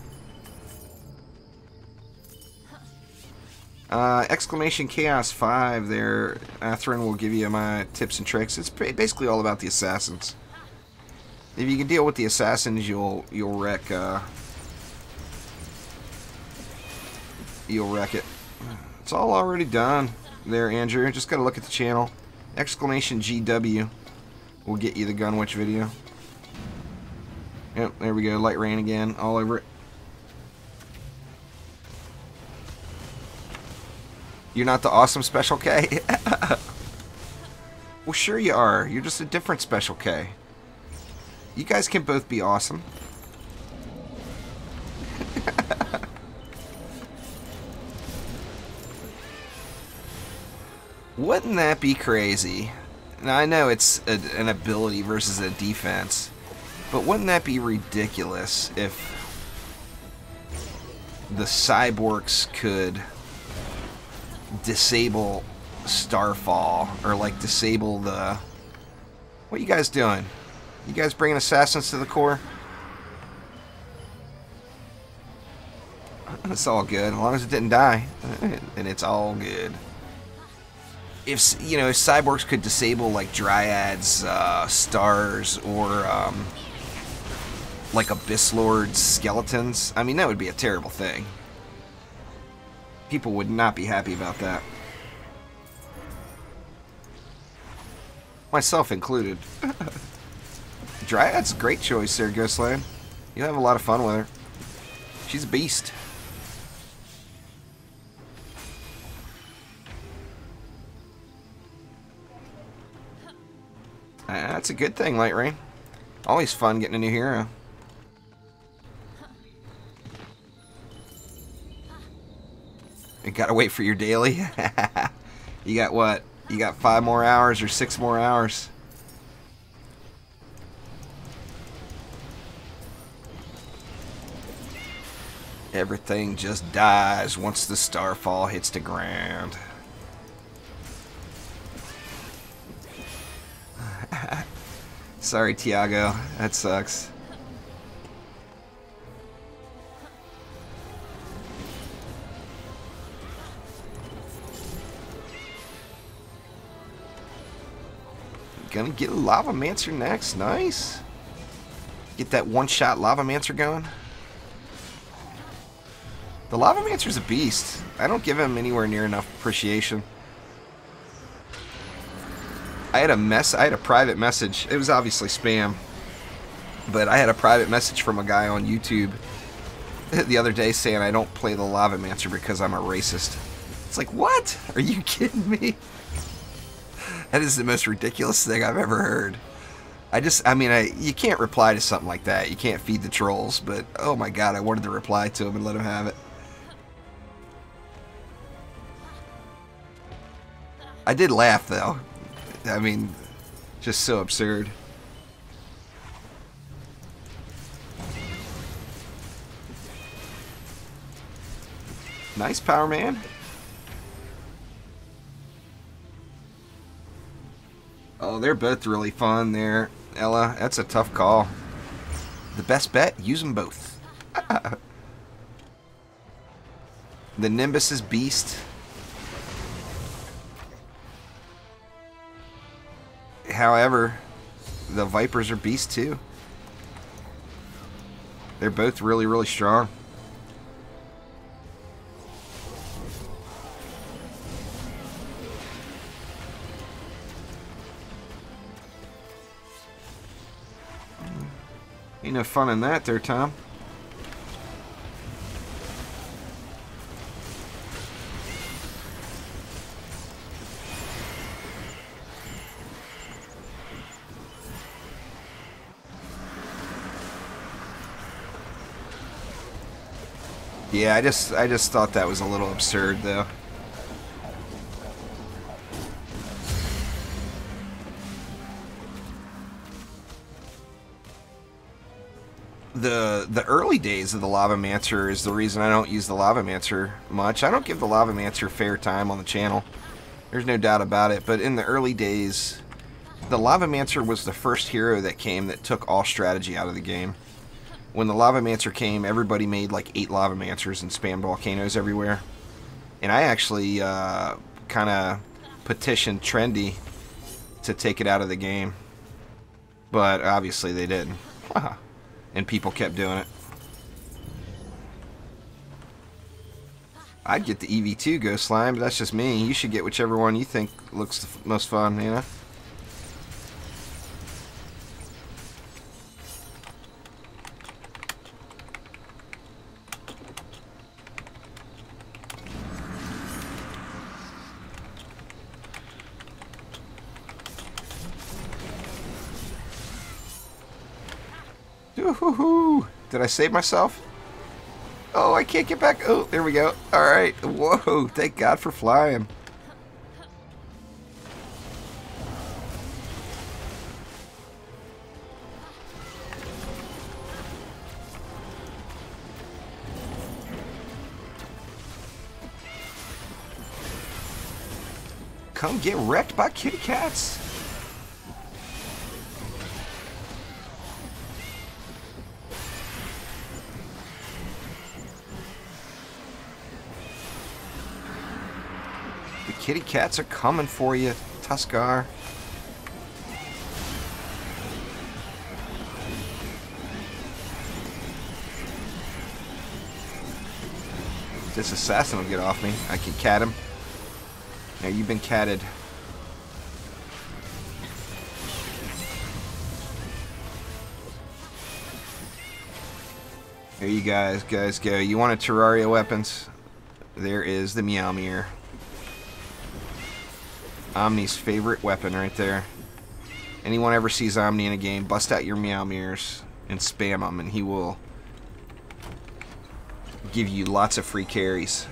Exclamation Chaos 5 there. Atherin will give you my tips and tricks. It's basically all about the assassins. If you can deal with the assassins, you'll wreck it. It's all already done there, Andrew. Just gotta look at the channel. Exclamation GW will get you the Gunwitch video. Yep, there we go. Light rain again, all over it. You're not the awesome Special K? Well, sure you are. You're just a different Special K. You guys can both be awesome. Wouldn't that be crazy? Now, I know it's an ability versus a defense, but wouldn't that be ridiculous if the cyborgs could disable Starfall, or like disable the... What are you guys doing? You guys bringing assassins to the core? It's all good, as long as it didn't die, and it's all good. If, you know, if cyborgs could disable like dryads, stars, or like Abyss Lords, skeletons, I mean, that would be a terrible thing. People would not be happy about that. Myself included. Dryad's a great choice there, Ghostland. You'll have a lot of fun with her. She's a beast. That's a good thing, Light Rain. Always fun getting a new hero. You gotta wait for your daily. You got what? You got 5 more hours or 6 more hours? Everything just dies once the starfall hits the ground. Sorry, Tiago. That sucks. Gonna get a Lava Mancer next. Nice. Get that one-shot Lava Mancer going. The Lava Mancer's a beast. I don't give him anywhere near enough appreciation. I had a private message. It was obviously spam, but I had a private message from a guy on YouTube the other day saying I don't play the Lava Mancer because I'm a racist. It's like, what? Are you kidding me? That is the most ridiculous thing I've ever heard. You can't reply to something like that. You can't feed the trolls, but oh my god, I wanted to reply to him and let him have it. I did laugh, though. I mean, just so absurd. Nice, Power Man. Oh, they're both really fun there, Ella. That's a tough call. The best bet, use them both. The Nimbus is beast. However, the Vipers are beast too. They're both really, really strong. Ain't no fun in that there, Tom. Yeah, I just thought that was a little absurd, though. the early days of the Lavamancer is the reason I don't use the Lavamancer much. I don't give the Lavamancer fair time on the channel. There's no doubt about it. But in the early days, the Lavamancer was the first hero that came that took all strategy out of the game. When the Lavamancer came, everybody made like 8 Lavamancers and spammed volcanoes everywhere. And I actually kind of petitioned Trendy to take it out of the game. But obviously they didn't. And people kept doing it. I'd get the EV2 Ghost Slime, but that's just me. You should get whichever one you think looks the most fun, you know? Woohoo! Did I save myself? Oh, I can't get back. Oh, there we go. Alright. Whoa, thank God for flying. Come get wrecked by kitty cats. The kitty cats are coming for you, Tuskar. This assassin will get off me. I can cat him. Now you've been catted. There you guys go. You wanted Terraria weapons? There is the Meowmere. Omni's favorite weapon right there. Anyone ever sees Omni in a game, bust out your Meowmeres and spam them, and he will give you lots of free carries.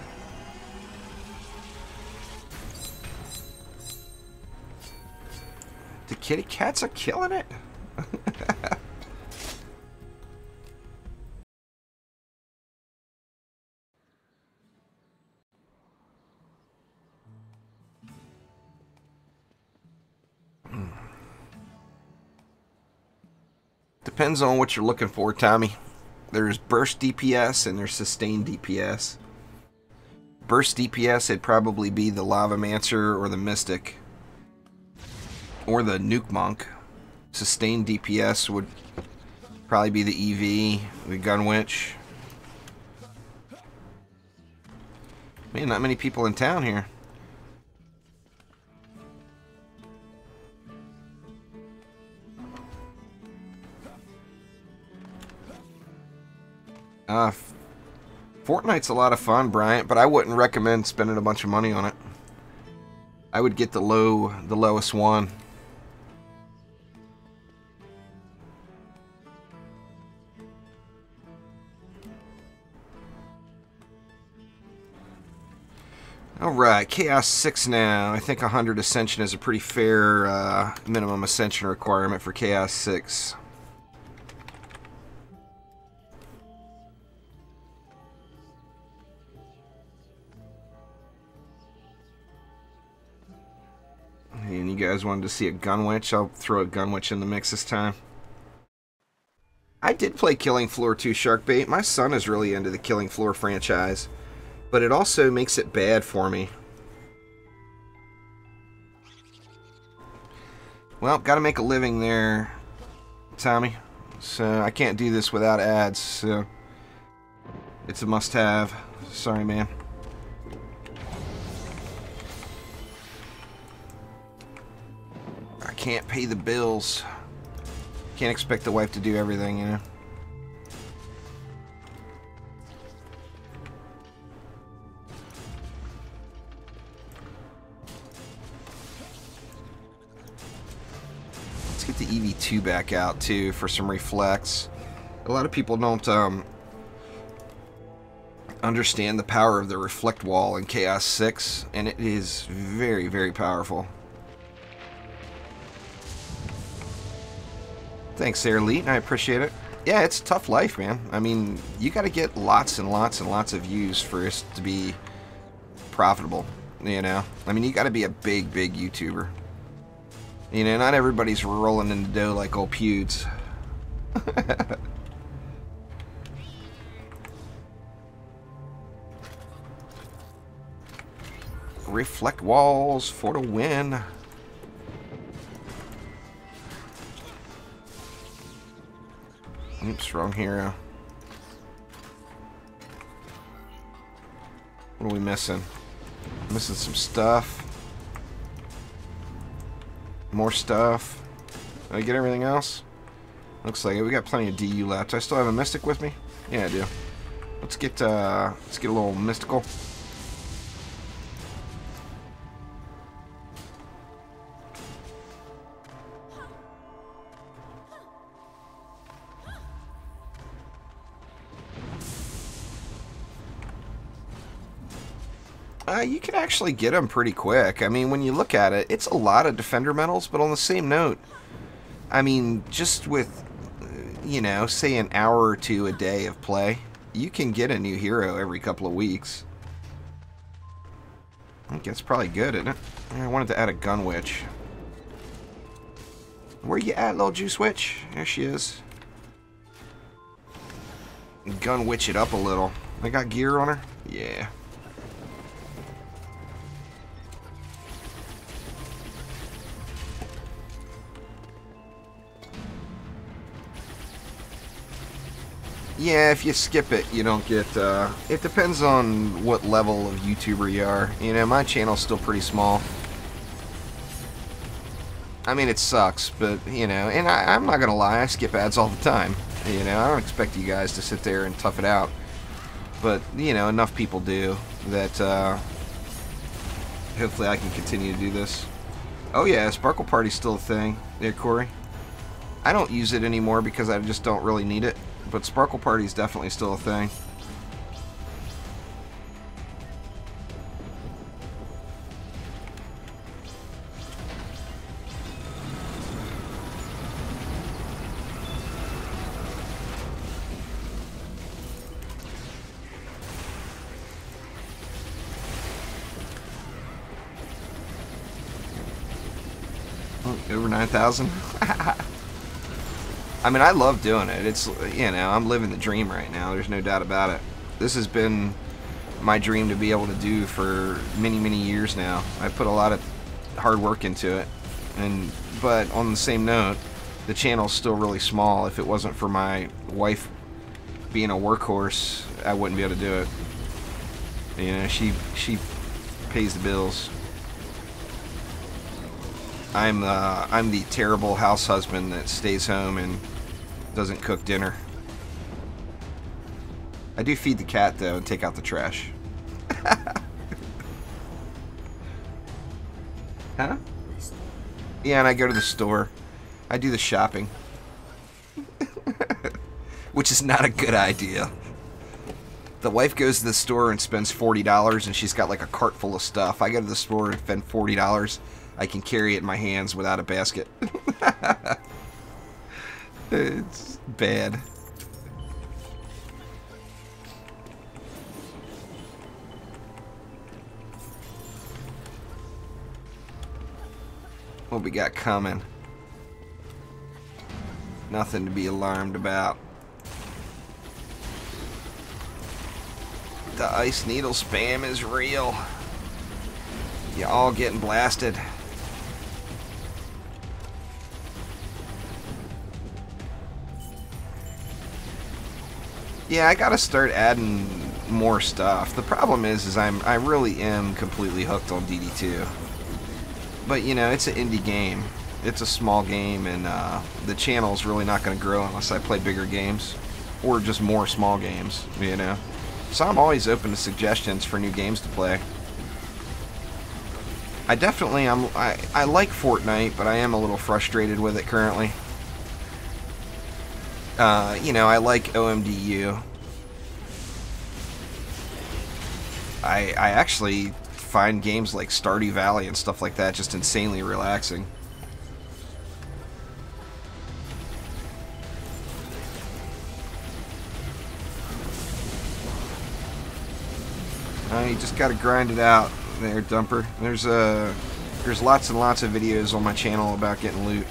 The kitty cats are killing it. Depends on what you're looking for, Tommy. There's burst DPS and there's sustained DPS. Burst DPS, it'd probably be the Lavamancer or the Mystic. Or the Nuke Monk. Sustained DPS would probably be the EV, the Gunwitch. Man, not many people in town here. Fortnite's a lot of fun, Bryant, but I wouldn't recommend spending a bunch of money on it. I would get the lowest one. Alright, Chaos 6 now. I think 100 Ascension is a pretty fair minimum Ascension requirement for Chaos 6. And you guys wanted to see a Gunwitch? I'll throw a Gunwitch in the mix this time. I did play Killing Floor 2 Sharkbait. My son is really into the Killing Floor franchise. But it also makes it bad for me. Well, gotta make a living there, Tommy. So I can't do this without ads, so it's a must-have. Sorry, man. I can't pay the bills. Can't expect the wife to do everything, you know. Let's get the EV2 back out too for some reflex. A lot of people don't understand the power of the reflect wall in Chaos 6, and it is very, very powerful. Thanks, Air Elite. I appreciate it. Yeah, it's a tough life, man. I mean, you got to get lots and lots and lots of views for it to be profitable, you know? I mean, you got to be a big, big YouTuber. You know, not everybody's rolling in the dough like old pewds. Reflect walls for the win. Oops, wrong hero. What are we missing? Missing some stuff. More stuff. Did I get everything else? Looks like it. We got plenty of DU left. Do I still have a mystic with me? Yeah, I do. Let's get a little mystical. You can actually get them pretty quick. I mean, when you look at it, it's a lot of defender medals, but on the same note, I mean, just with, you know, say an hour or two a day of play, you can get a new hero every couple of weeks. I think that's probably good, isn't it? I wanted to add a gun witch. Where you at, little juice witch? There she is. Gun witch it up a little. I got gear on her? Yeah. Yeah, if you skip it, you don't get, it depends on what level of YouTuber you are. You know, my channel's still pretty small. I mean, it sucks, but, you know, and I'm not gonna lie, I skip ads all the time. You know, I don't expect you guys to sit there and tough it out. But, you know, enough people do that, hopefully I can continue to do this. Oh yeah, Sparkle Party's still a thing. Yeah, Corey? I don't use it anymore because I just don't really need it. But Sparkle Party is definitely still a thing. Oh, over 9,000? I mean, I love doing it. It's, you know, I'm living the dream right now. There's no doubt about it. This has been my dream to be able to do for many, many years now. I put a lot of hard work into it. But on the same note, the channel's still really small. If it wasn't for my wife being a workhorse, I wouldn't be able to do it. You know, she pays the bills. I'm the terrible house husband that stays home and doesn't cook dinner. I do feed the cat though and take out the trash. Huh? Yeah, and I go to the store. I do the shopping. Which is not a good idea. The wife goes to the store and spends $40 and she's got like a cart full of stuff. I go to the store and spend $40. I can carry it in my hands without a basket. It's bad. What we got coming? Nothing to be alarmed about. The ice needle spam is real. You all getting blasted. Yeah, I gotta start adding more stuff. The problem is I really am completely hooked on DD2. But you know, it's an indie game. It's a small game, and the channel's really not gonna grow unless I play bigger games or just more small games. You know, so I'm always open to suggestions for new games to play. I definitely I like Fortnite, but I am a little frustrated with it currently. You know, I like OMDU. I actually find games like Stardew Valley and stuff like that just insanely relaxing. You just got to grind it out there, Dumper. There's lots and lots of videos on my channel about getting loot.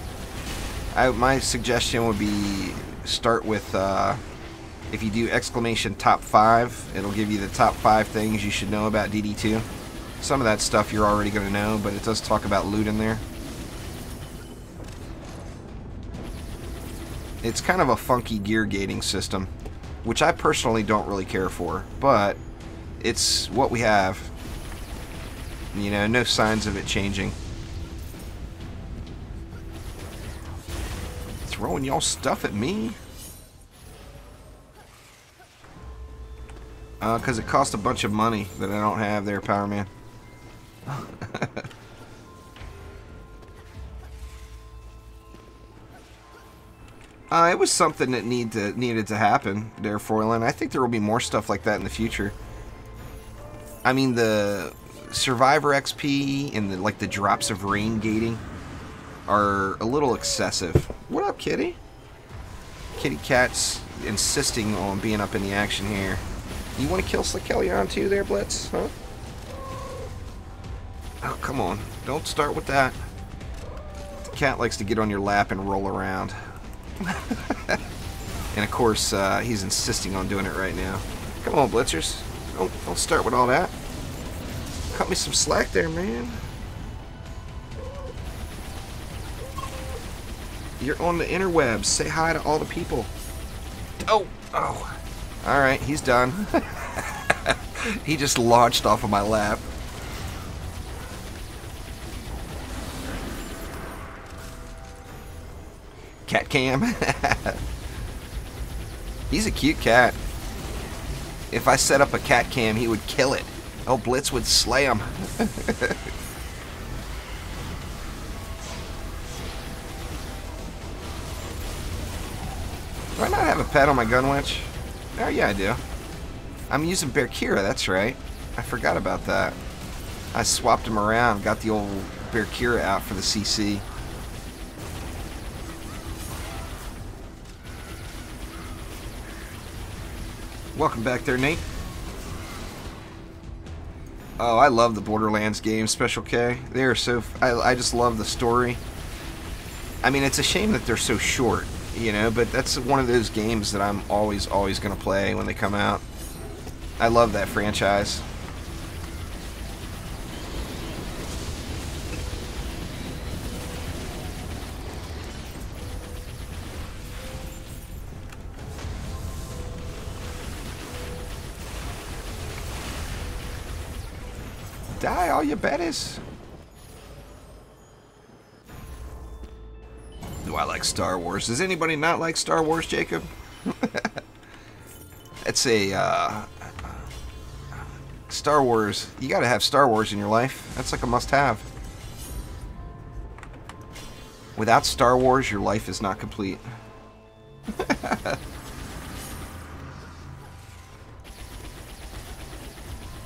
My suggestion would be start with, if you do exclamation top 5, it'll give you the top 5 things you should know about DD2. Some of that stuff you're already going to know, but it does talk about loot in there. It's kind of a funky gear gating system, which I personally don't really care for, but it's what we have. You know, no signs of it changing. Throwing y'all stuff at me? Because it cost a bunch of money that I don't have there, Power Man. It was something that needed to happen there, Froylan. I think there will be more stuff like that in the future. I mean, the Survivor XP and the drops of rain gating are a little excessive. What up, kitty? Kitty Cat's insisting on being up in the action here. You want to kill Slickelion too there, Blitz? Huh? Oh, come on. Don't start with that. The cat likes to get on your lap and roll around. And of course, he's insisting on doing it right now. Come on, Blitzers. Don't start with all that. Cut me some slack there, man. You're on the interwebs. Say hi to all the people. Oh. Alright, he's done. He just launched off of my lap. Cat cam. He's a cute cat. If I set up a cat cam, he would kill it. Oh, Blitz would slay him. Do I not have a pet on my gun winch? Oh, yeah, I do. I'm using Berkira, that's right. I forgot about that. I swapped him around, got the old Berkira out for the CC. Welcome back there, Nate. Oh, I love the Borderlands games, Special K. They are so... I just love the story. I mean, it's a shame that they're so short, you know, but that's one of those games that I'm always going to play when they come out. I love that franchise. Die, all your betties. Do I like Star Wars? Does anybody not like Star Wars, Jacob? It's a Star Wars. You gotta have Star Wars in your life. That's like a must-have. Without Star Wars, your life is not complete.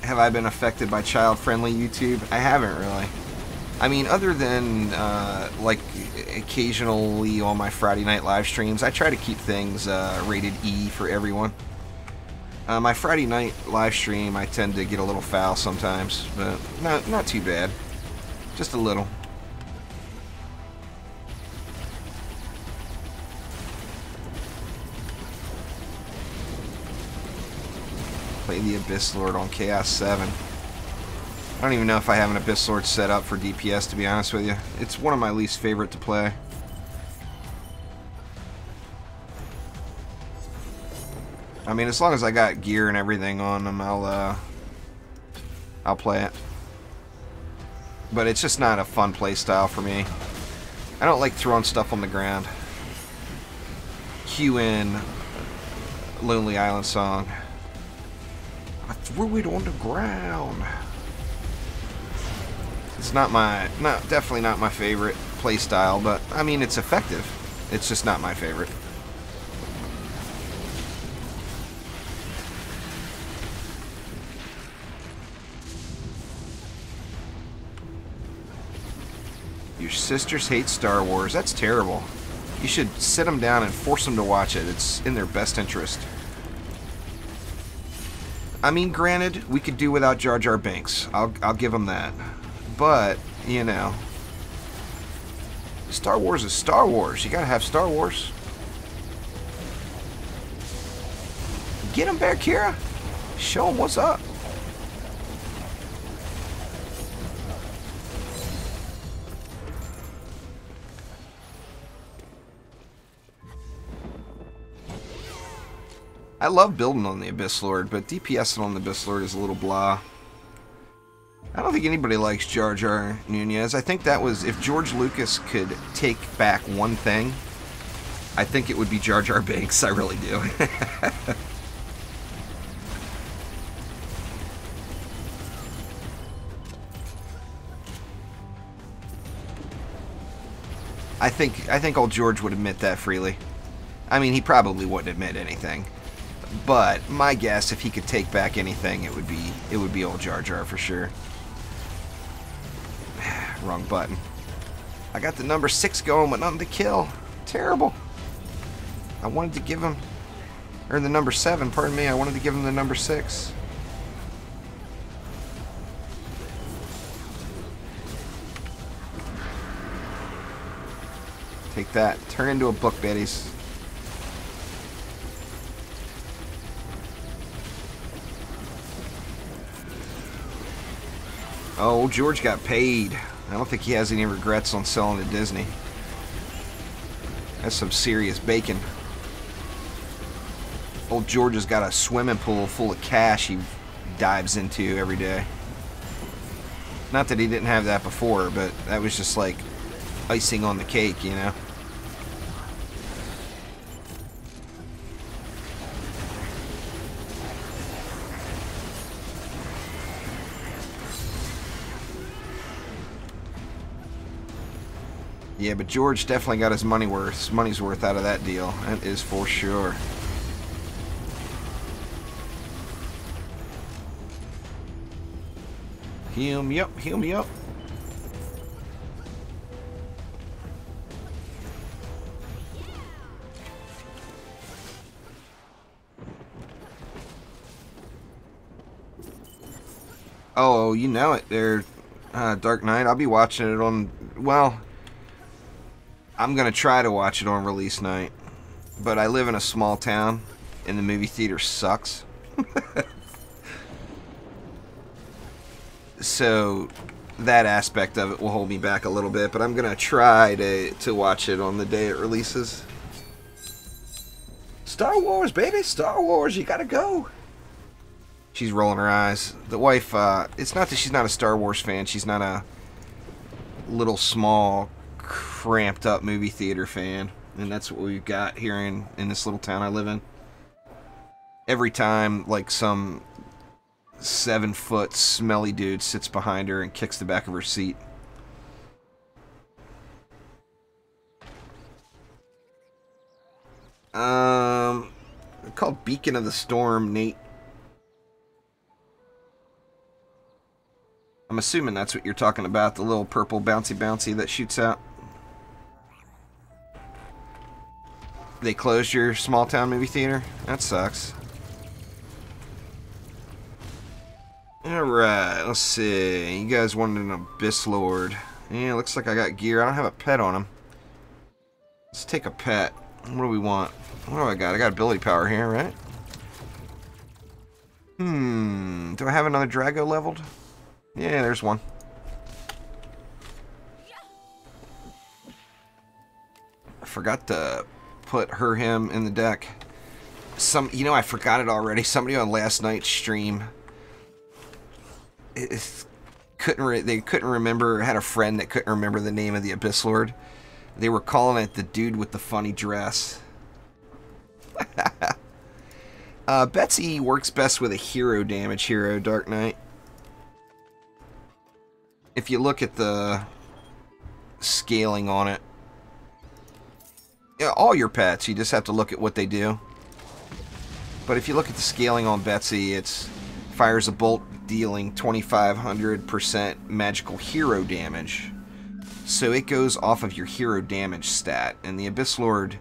Have I been affected by child-friendly YouTube? I haven't really. I mean, other than like occasionally on my Friday night live streams, I try to keep things rated E for everyone. My Friday night live stream, I tend to get a little foul sometimes, but not too bad. Just a little. Play the Abyss Lord on Chaos 7. I don't even know if I have an Abyss Lord set up for DPS, to be honest with you. It's one of my least favorite to play. I mean, as long as I got gear and everything on them, I'll play it. But it's just not a fun play style for me. I don't like throwing stuff on the ground. Cue in Lonely Island song. I threw it on the ground. It's definitely not my favorite play style, but I mean, it's effective. It's just not my favorite. Your sisters hate Star Wars. That's terrible. You should sit them down and force them to watch it. It's in their best interest. I mean, granted, we could do without Jar Jar Binks. I'll give him that. But, you know, Star Wars is Star Wars. You gotta have Star Wars. Get him, Bear Kira. Show him what's up. I love building on the Abyss Lord, but DPSing on the Abyss Lord is a little blah. I don't think anybody likes Jar Jar Nunez. I think that was, if George Lucas could take back one thing, I think it would be Jar Jar Binks. I really do. I think old George would admit that freely. I mean, he probably wouldn't admit anything. But my guess, if he could take back anything, it would be old Jar Jar for sure. Wrong button. I got the number 6 going, but nothing to kill. Terrible. I wanted to give him, or the number 7, pardon me. I wanted to give him the number 6. Take that. Turn into a book, Betty's. Oh, George got paid. I don't think he has any regrets on selling to Disney. That's some serious bacon. Old George has got a swimming pool full of cash he dives into every day. Not that he didn't have that before, but that was just like icing on the cake, you know? Yeah, but George definitely got his money's worth out of that deal. That is for sure. Heal me up, heal me up. Oh, you know it there, Dark Knight. I'll be watching it on, well, I'm going to try to watch it on release night. But I live in a small town, and the movie theater sucks. So that aspect of it will hold me back a little bit, but I'm going to try to watch it on the day it releases. Star Wars, baby! Star Wars, you gotta go! She's rolling her eyes. The wife, it's not that she's not a Star Wars fan, she's not a little small, cramped up movie theater fan. And that's what we've got here in this little town I live in. Every time, like, some 7-foot smelly dude sits behind her and kicks the back of her seat. Called Beacon of the Storm, Nate. I'm assuming that's what you're talking about, the little purple bouncy that shoots out. They closed your small town movie theater? That sucks. Alright, let's see. You guys wanted an Abyss Lord. Yeah, looks like I got gear. I don't have a pet on him. Let's take a pet. What do we want? What do I got? I got ability power here, right? Do I have another Drago leveled? Yeah, there's one. I forgot to put him in the deck. You know, I forgot it already. Somebody on last night's stream they couldn't remember, had a friend that couldn't remember the name of the Abyss Lord. They were calling it the dude with the funny dress. Betsy works best with a hero damage hero, Dark Knight. If you look at the scaling on it, yeah, all your pets, you just have to look at what they do. But if you look at the scaling on Betsy, it's fires a bolt dealing 2500% magical hero damage. So it goes off of your hero damage stat. And the Abyss Lord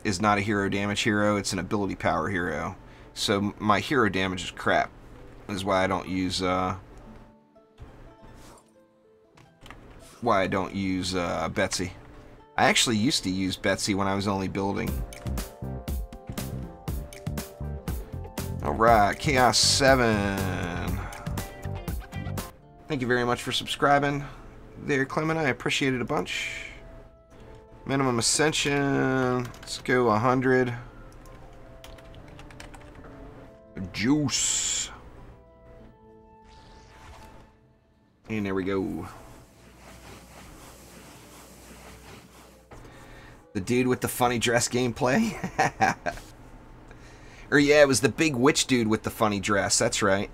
is not a hero damage hero, it's an ability power hero. So my hero damage is crap. is why I don't use Betsy. I actually used to use Betsy when I was only building. Alright, Chaos 7. Thank you very much for subscribing there, Clement. I appreciate it a bunch. Minimum Ascension. Let's go 100. Juice. And there we go. The dude with the funny dress gameplay. Or yeah, it was the big witch dude with the funny dress. That's right.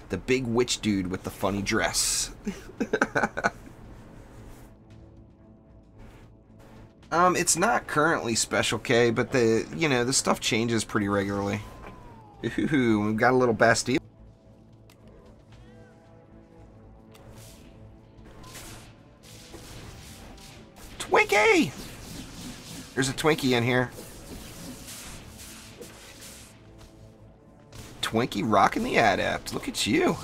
The big witch dude with the funny dress. It's not currently Special K, but the stuff changes pretty regularly. Ooh, we've got a little Bastille. Twinkie! There's a Twinkie in here. Twinkie rocking the Adept. Look at you.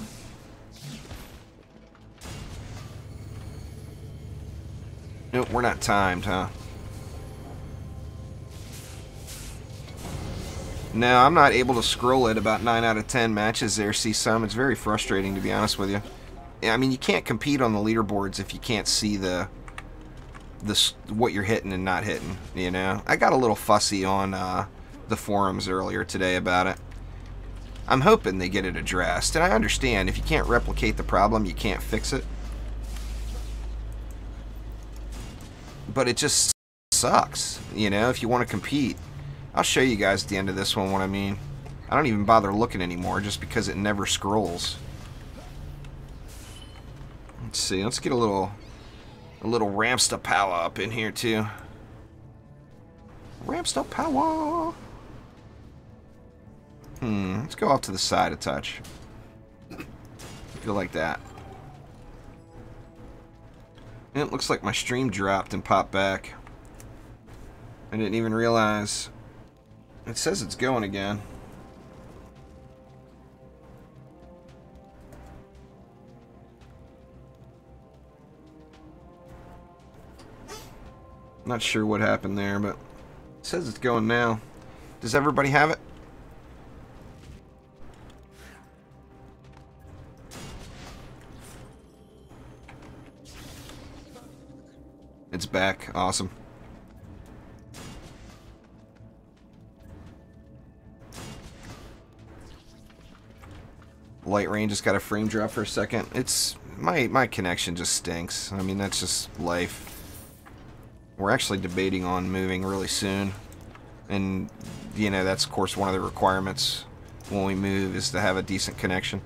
Nope, we're not timed, huh? No, I'm not able to scroll it about 9 out of 10 matches there, see some. It's very frustrating, to be honest with you. Yeah, I mean, you can't compete on the leaderboards if you can't see what you're hitting and not hitting, you know? I got a little fussy on the forums earlier today about it. I'm hoping they get it addressed, and I understand if you can't replicate the problem, you can't fix it. But it just sucks, you know, if you want to compete. I'll show you guys at the end of this one what I mean. I don't even bother looking anymore just because it never scrolls. Let's see, let's get a little Ramsta power up in here too. Ramsta power. Let's go off to the side a touch. Go like that. And it looks like my stream dropped and popped back. I didn't even realize. It says it's going again. Not sure what happened there, but it says it's going now. Does everybody have it? It's back. Awesome. Light rain just got a frame drop for a second. It's my connection just stinks. I mean, that's just life. We're actually debating on moving really soon, and you know that's of course one of the requirements when we move is to have a decent connection.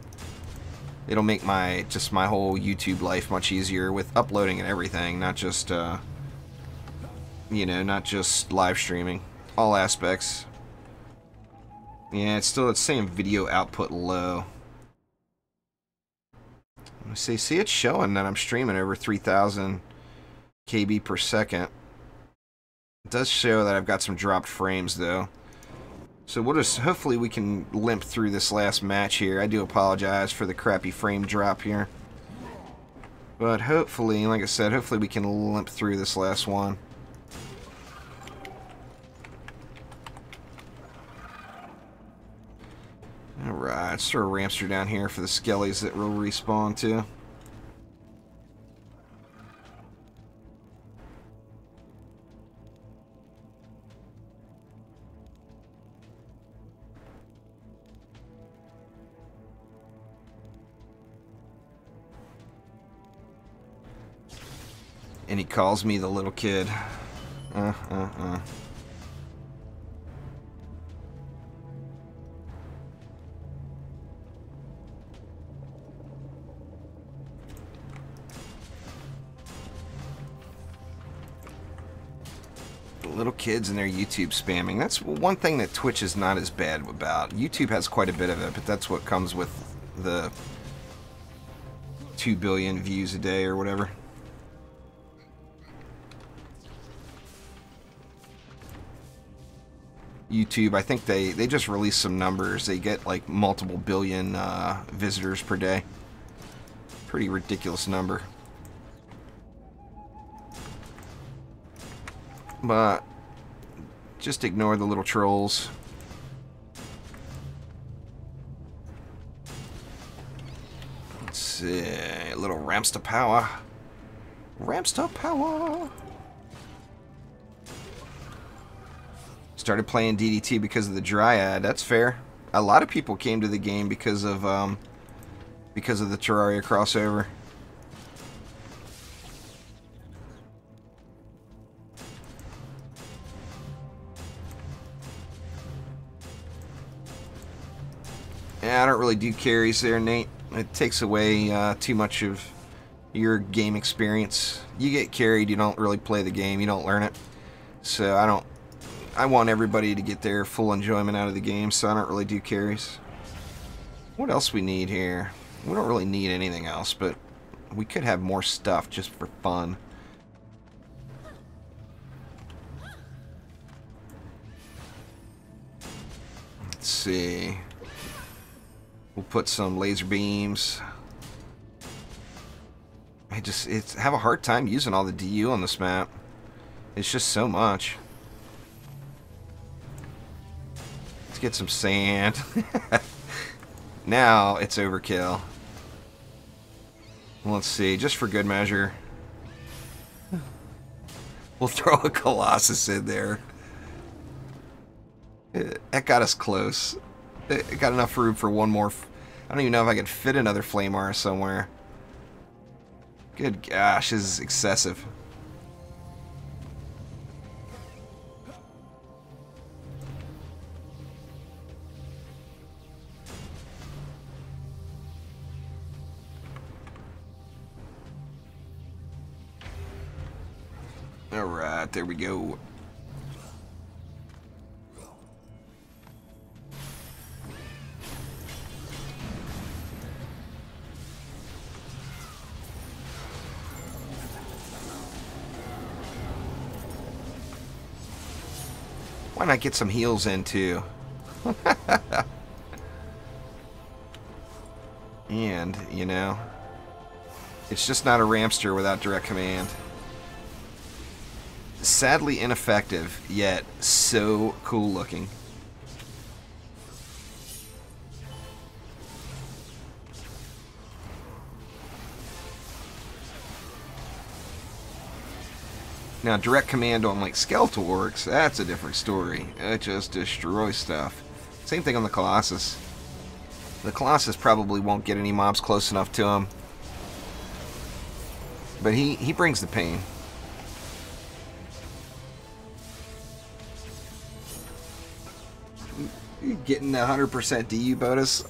It'll make my whole YouTube life much easier with uploading and everything, not just you know, not just live streaming, all aspects. Yeah, it's still the same video output low. Let me see, it's showing that I'm streaming over 3,000 KB per second. It does show that I've got some dropped frames though. So we'll just, hopefully we can limp through this last match here. I do apologize for the crappy frame drop here. But hopefully, like I said, hopefully we can limp through this last one. Alright, let's throw a Ramster down here for the skellies that will respawn too. And he calls me the little kid. Little kids and their YouTube spamming. That's one thing that Twitch is not as bad about. YouTube has quite a bit of it, but that's what comes with the 2 billion views a day or whatever. YouTube, I think they just released some numbers. They get like multiple billion visitors per day. Pretty ridiculous number. But just ignore the little trolls. Let's see, a little ramps to power. Ramps to power. Started playing DD2 because of the Dryad. That's fair. A lot of people came to the game because of the Terraria crossover. Yeah, I don't really do carries there, Nate. It takes away too much of your game experience. You get carried, you don't really play the game, you don't learn it. So I want everybody to get their full enjoyment out of the game, so I don't really do carries. What else we need here? We don't really need anything else, but we could have more stuff just for fun. Let's see. We'll put some laser beams. I have a hard time using all the DU on this map. It's just so much. Let's get some sand. Now it's overkill. Let's see, just for good measure. We'll throw a Colossus in there. That got us close. It got enough room for one more. I don't even know if I could fit another Flamar somewhere. Good gosh, this is excessive. Alright, there we go. Why not get some heals in too? And, you know, it's just not a Ramster without direct command. Sadly ineffective, yet so cool looking. Now, direct command on like Skeletal Orcs, that's a different story. It just destroys stuff. Same thing on the Colossus. The Colossus probably won't get any mobs close enough to him. But he brings the pain. Getting the 100% DU bonus.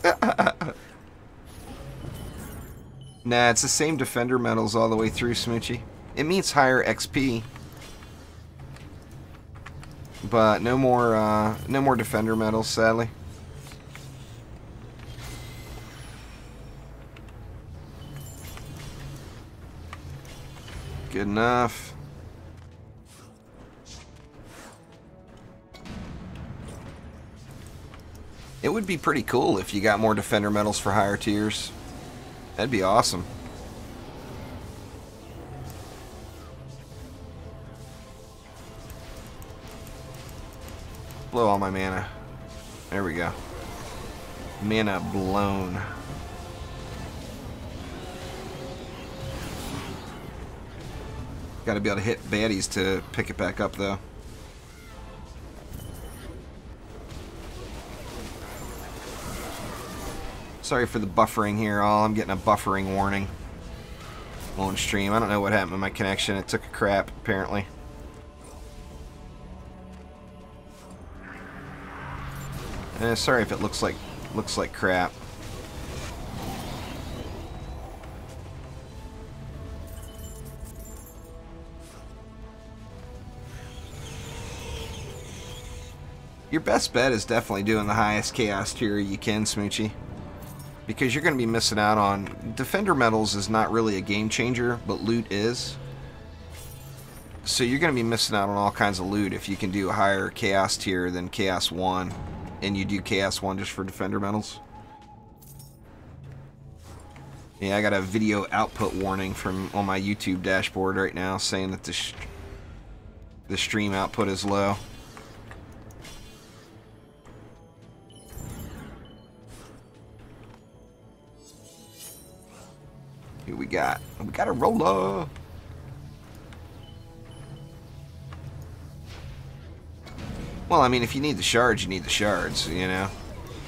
Nah, it's the same defender medals all the way through, Smoochie. It means higher XP. But no more defender medals, sadly. Good enough. It would be pretty cool if you got more defender medals for higher tiers. That'd be awesome. Blow all my mana. There we go. Mana blown. Got to be able to hit baddies to pick it back up, though. Sorry for the buffering here, all. I'm getting a buffering warning on stream. I don't know what happened with my connection. It took a crap, apparently. Sorry if it looks like crap. Your best bet is definitely doing the highest chaos tier you can, Smoochie. Because you're going to be missing out on... Defender medals is not really a game changer, but loot is. So you're going to be missing out on all kinds of loot if you can do a higher Chaos tier than Chaos 1, and you do Chaos 1 just for Defender medals. Yeah, I got a video output warning from on my YouTube dashboard right now saying that the stream output is low. Who we got? We got a roller. Well, I mean, if you need the shards, you need the shards, you know?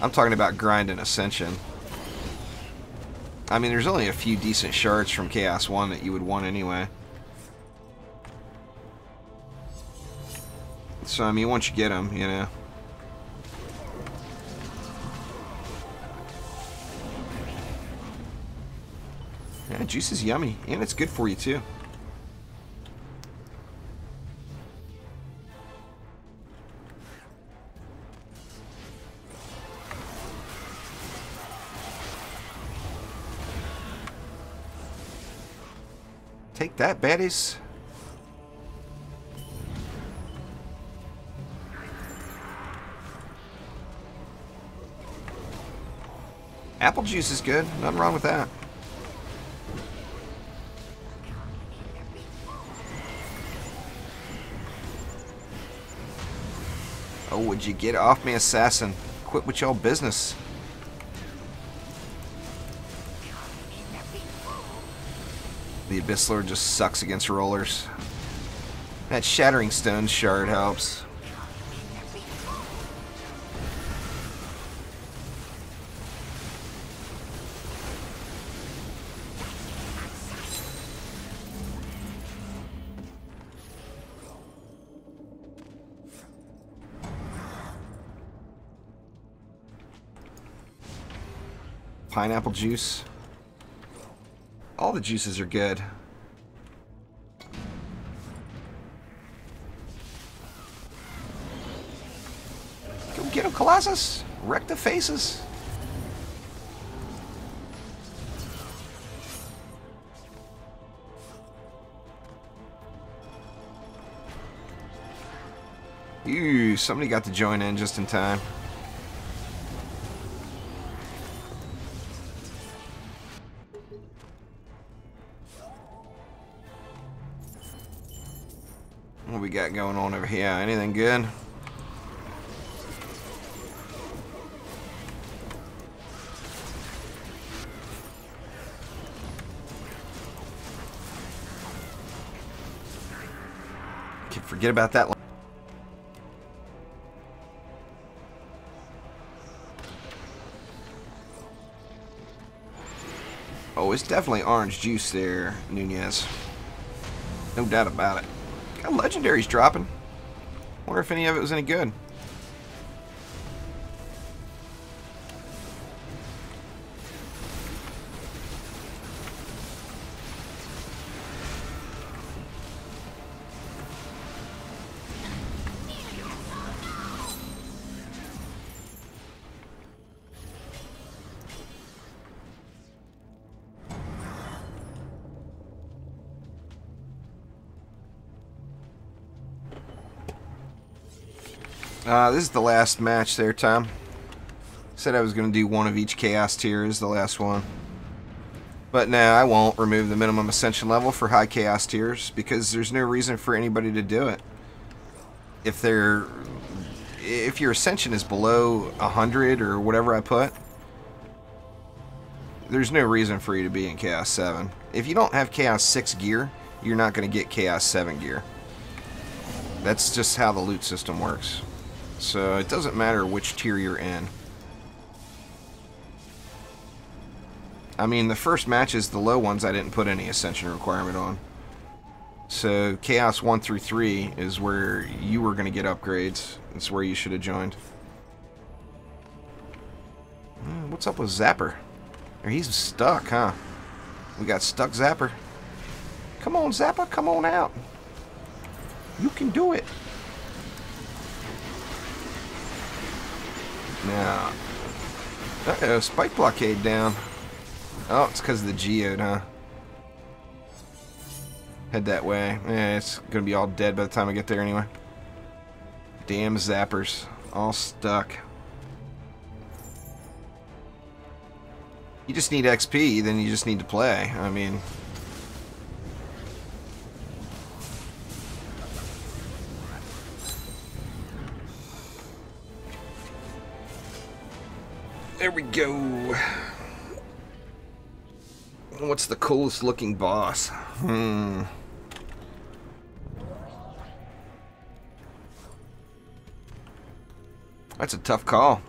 I'm talking about grind and Ascension. I mean, there's only a few decent shards from Chaos 1 that you would want anyway. So, I mean, once you get them, you know. Yeah, juice is yummy, and it's good for you, too. Take that, baddies. Apple juice is good. Nothing wrong with that. Oh, would you get off me, assassin? Quit with your business. The Abyss Lord just sucks against rollers. That Shattering Stone shard helps. Pineapple juice. All the juices are good. Go get him, Colossus! Wreck the faces! Ooh, somebody got to join in just in time. What we got going on over here? Anything good? Forget about that. Oh, it's definitely orange juice there, Nunez. No doubt about it. Got legendaries dropping. Wonder if any of it was any good. This is the last match there, Tom. Said I was going to do one of each Chaos tier is the last one. But no, I won't remove the minimum Ascension level for high Chaos tiers because there's no reason for anybody to do it. If your Ascension is below 100 or whatever I put, there's no reason for you to be in Chaos 7. If you don't have Chaos 6 gear, you're not going to get Chaos 7 gear. That's just how the loot system works. So it doesn't matter which tier you're in. I mean, the first matches, the low ones, I didn't put any Ascension requirement on. So Chaos 1 through 3 is where you were going to get upgrades. It's where you should have joined. What's up with Zapper? Or he's stuck, huh? We got stuck Zapper. Come on, Zapper, come on out. You can do it. Now, uh-oh, spike blockade down. Oh, it's because of the geode, huh? Head that way. It's gonna be all dead by the time I get there anyway. Damn zappers. All stuck. You just need XP, then you just need to play. I mean... There we go. What's the coolest looking boss? That's a tough call.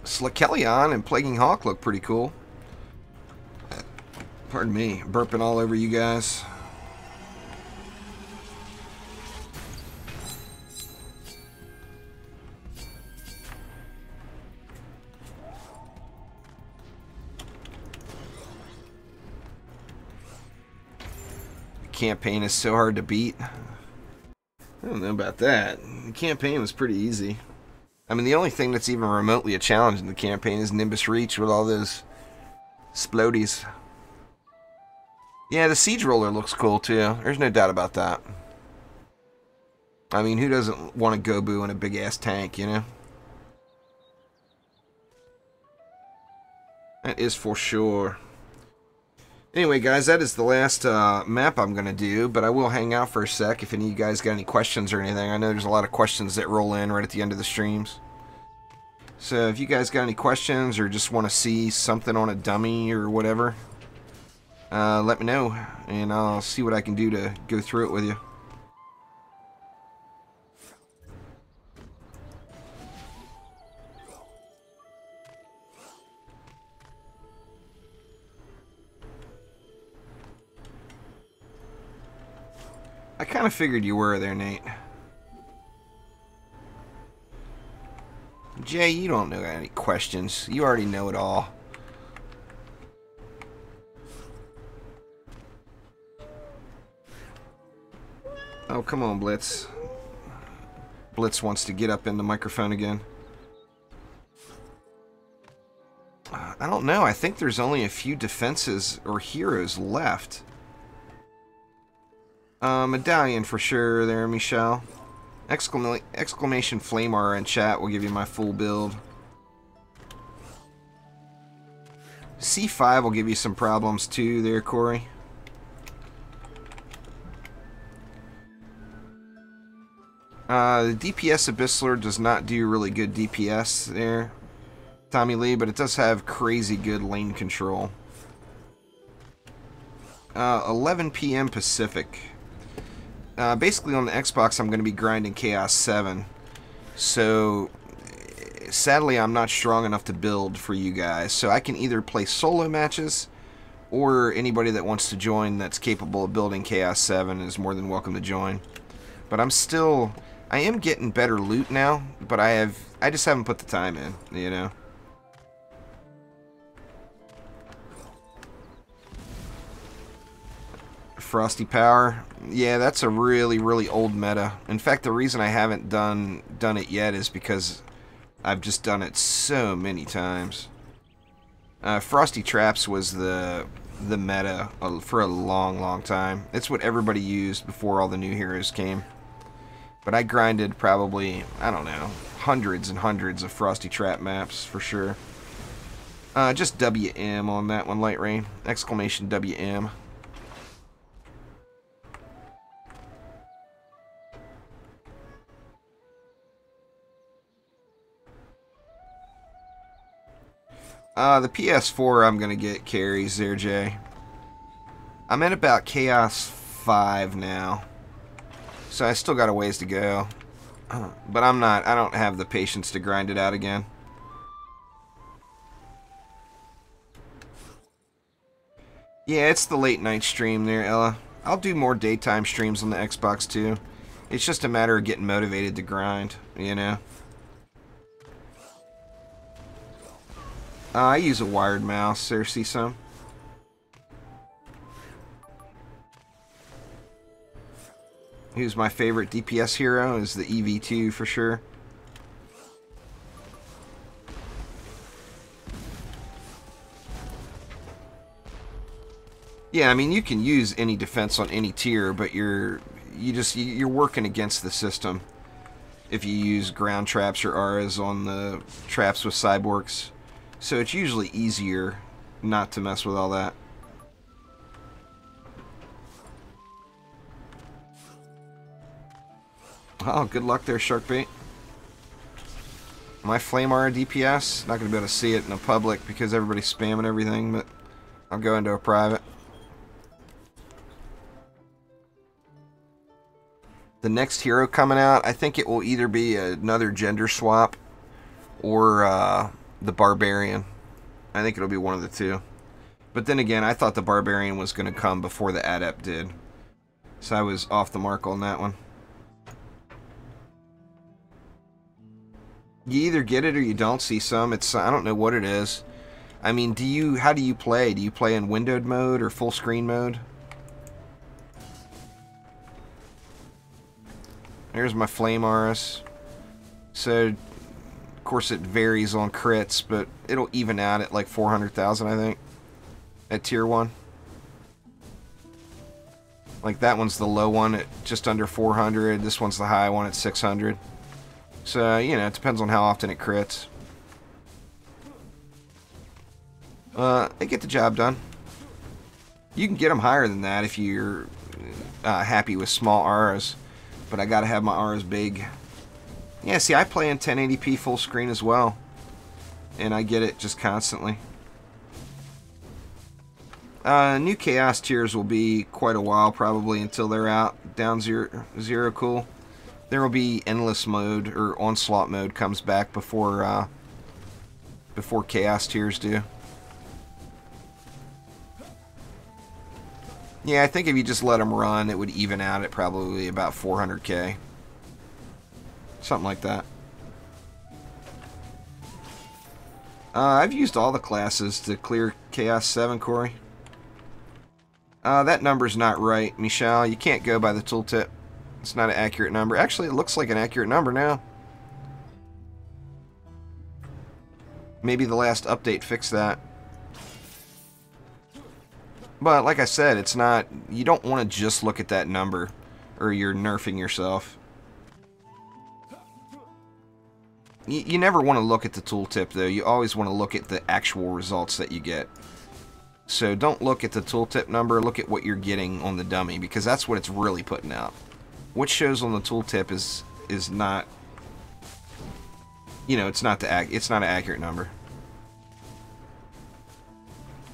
Slakelion and Plaguing Hawk look pretty cool. Pardon me, burping all over you guys. The campaign is so hard to beat. I don't know about that. The campaign was pretty easy. I mean, the only thing that's even remotely a challenge in the campaign is Nimbus Reach with all those splodies. Yeah, the Siege Roller looks cool too. There's no doubt about that. I mean, who doesn't want a Gobu in a big-ass tank, you know? That is for sure. Anyway, guys, that is the last map I'm going to do, but I will hang out for a sec if any of you guys got any questions or anything. I know there's a lot of questions that roll in right at the end of the streams. So if you guys got any questions or just want to see something on a dummy or whatever, let me know, and I'll see what I can do to go through it with you. I kind of figured you were there, Nate. Jay, you don't know any questions. You already know it all. Oh, come on, Blitz. Blitz wants to get up in the microphone again. I don't know. I think there's only a few defenses or heroes left. Medallion for sure there, Michelle. Exclamation Flamar in chat will give you my full build. C5 will give you some problems too there, Corey. The DPS Abyssler does not do really good DPS there, Tommy Lee, but it does have crazy good lane control. 11 p.m. Pacific. Basically on the Xbox I'm going to be grinding Chaos 7, so sadly I'm not strong enough to build for you guys, so I can either play solo matches or anybody that wants to join that's capable of building Chaos 7 is more than welcome to join. But I am getting better loot now, but I just haven't put the time in, you know. Frosty Power. Yeah, that's a really, really old meta. In fact, the reason I haven't done it yet is because I've just done it so many times. Frosty Traps was the meta for a long, long time. It's what everybody used before all the new heroes came. But I grinded probably, I don't know, hundreds and hundreds of Frosty Trap maps for sure. Just WM on that one, Light Rain. Exclamation WM. The PS4 I'm going to get carries there, Jay. I'm at about Chaos 5 now. So I still got a ways to go. But I don't have the patience to grind it out again. Yeah, it's the late night stream there, Ella. I'll do more daytime streams on the Xbox too. It's just a matter of getting motivated to grind, you know. I use a wired mouse. There, see some? Who's my favorite DPS hero is the EV2 for sure. Yeah, I mean, you can use any defense on any tier, but you're working against the system if you use ground traps or auras on the traps with cyborgs. So it's usually easier not to mess with all that. Oh, good luck there, Sharkbait. My Flame Aura DPS, not going to be able to see it in the public because everybody's spamming everything, but I'll go into a private. The next hero coming out, I think it will either be another gender swap or the Barbarian. I think it'll be one of the two. But then again, I thought the Barbarian was going to come before the Adept did. So I was off the mark on that one. You either get it or you don't see some. I don't know what it is. I mean, how do you play? Do you play in windowed mode or full screen mode? There's my Flame Auras. So, of course it varies on crits, but it'll even out at like 400,000, I think. At tier 1. Like that one's the low one at just under 400. This one's the high one at 600. So, you know, it depends on how often it crits. They get the job done. You can get them higher than that if you're happy with small auras. But I gotta have my auras big. Yeah, see, I play in 1080p full screen as well. And I get it just constantly. New Chaos tiers will be quite a while probably until they're out. Down zero cool. There will be Endless mode, or Onslaught mode comes back before Chaos tiers do. Yeah, I think if you just let them run, it would even out at probably about 400k. Something like that. I've used all the classes to clear Chaos 7, Corey. That number's not right, Michelle. You can't go by the tooltip. It's not an accurate number. Actually, it looks like an accurate number now. Maybe the last update fixed that. But like I said, it's not... You don't want to just look at that number, or you're nerfing yourself. You never want to look at the tooltip, though. You always want to look at the actual results that you get. So don't look at the tooltip number. Look at what you're getting on the dummy, because that's what it's really putting out. What shows on the tooltip is not, you know, it's not an accurate number.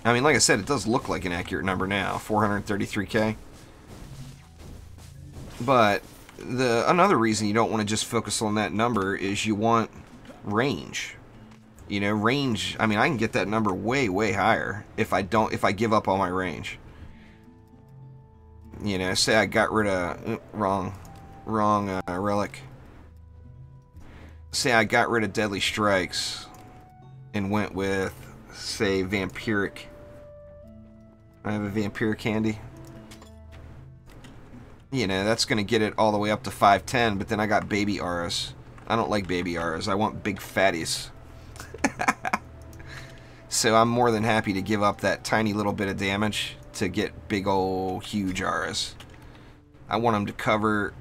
I mean, like I said, it does look like an accurate number now, 433k. But another reason you don't want to just focus on that number is you want range. You know, range. I mean, I can get that number way, way higher if I give up on my range. You know, say I got rid of wrong relic. Say I got rid of Deadly Strikes and went with, say, Vampiric. I have a Vampiric handy. You know, that's going to get it all the way up to 510, but then I got baby auras. I don't like baby auras. I want big fatties. So I'm more than happy to give up that tiny little bit of damage to get big old huge auras. I want them to cover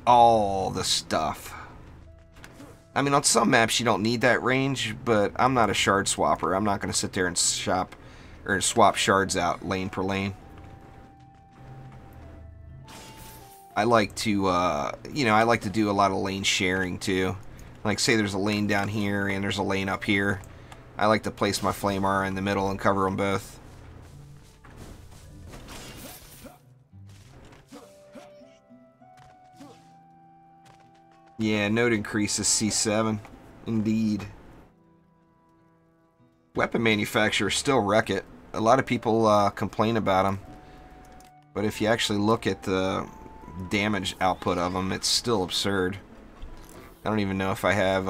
all the stuff. I mean, on some maps you don't need that range, but I'm not a shard swapper. I'm not going to sit there and swap shards out lane per lane. I like to, you know, I like to do a lot of lane sharing too. Like, say there's a lane down here and there's a lane up here. I like to place my Flame Aura in the middle and cover them both. Yeah, node increase is C7. Indeed. Weapon manufacturers still wreck it. A lot of people complain about them. But if you actually look at the damage output of them, it's still absurd. I don't even know if I have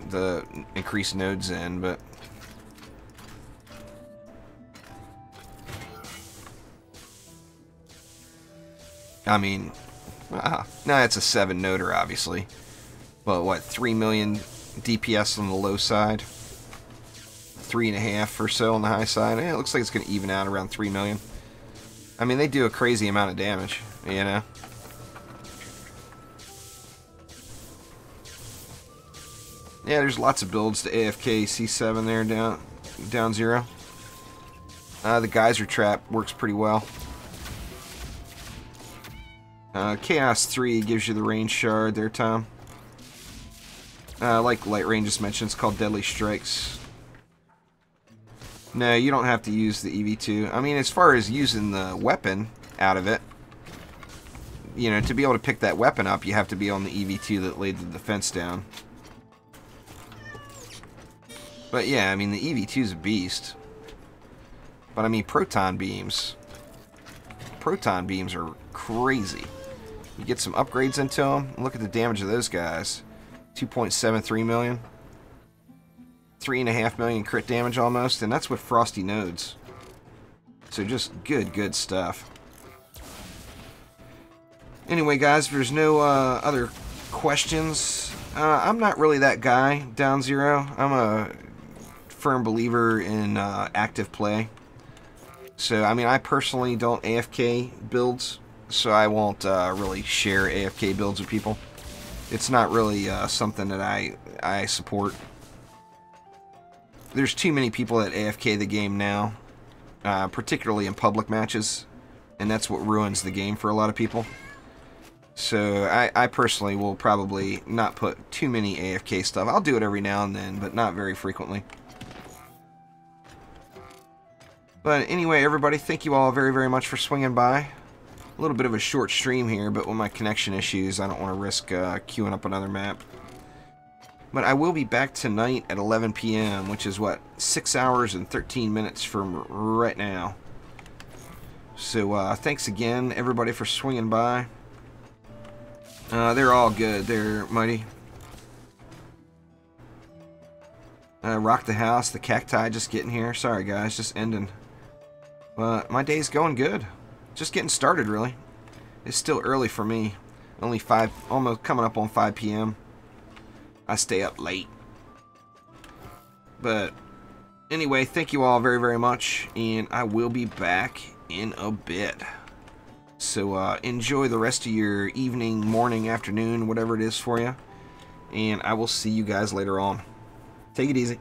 the increased nodes in, but... I mean, no, it's a 7-noder, obviously. But what, 3 million DPS on the low side? 3.5 or so on the high side? It looks like it's going to even out around 3 million. I mean, they do a crazy amount of damage, you know? Yeah, there's lots of builds to AFK C7 there, down 0. The geyser trap works pretty well. Chaos 3 gives you the range shard there, Tom. Like Light Rain just mentioned, it's called Deadly Strikes. No, you don't have to use the EV2. I mean, as far as using the weapon out of it, you know, to be able to pick that weapon up, you have to be on the EV2 that laid the defense down. But yeah, I mean, the EV2 is a beast. But I mean, proton beams are crazy. You get some upgrades into them. Look at the damage of those guys. 2.73 million. 3.5 million crit damage almost, and that's with frosty nodes. So just good stuff. Anyway, guys, if there's no other questions, I'm not really that guy, down 0. I'm a firm believer in active play. So, I mean, I personally don't AFK builds, so I won't really share AFK builds with people. It's not really something that I support. There's too many people that AFK the game now, particularly in public matches, and that's what ruins the game for a lot of people. So I personally will probably not put too many AFK stuff. I'll do it every now and then, but not very frequently. But anyway, everybody, thank you all very much for swinging by. A little bit of a short stream here, but with my connection issues, I don't want to risk queuing up another map. But I will be back tonight at 11 p.m., which is, what, 6 hours and 13 minutes from right now. So, thanks again, everybody, for swinging by. They're all good. They're mighty. Rock the house, the cacti just getting here. Sorry, guys, just ending. But my day's going good. Just getting started, really. It's still early for me. Only 5, almost coming up on 5 p.m. I stay up late. But anyway, thank you all very much, and I will be back in a bit. So enjoy the rest of your evening, morning, afternoon, whatever it is for you. And I will see you guys later on. Take it easy.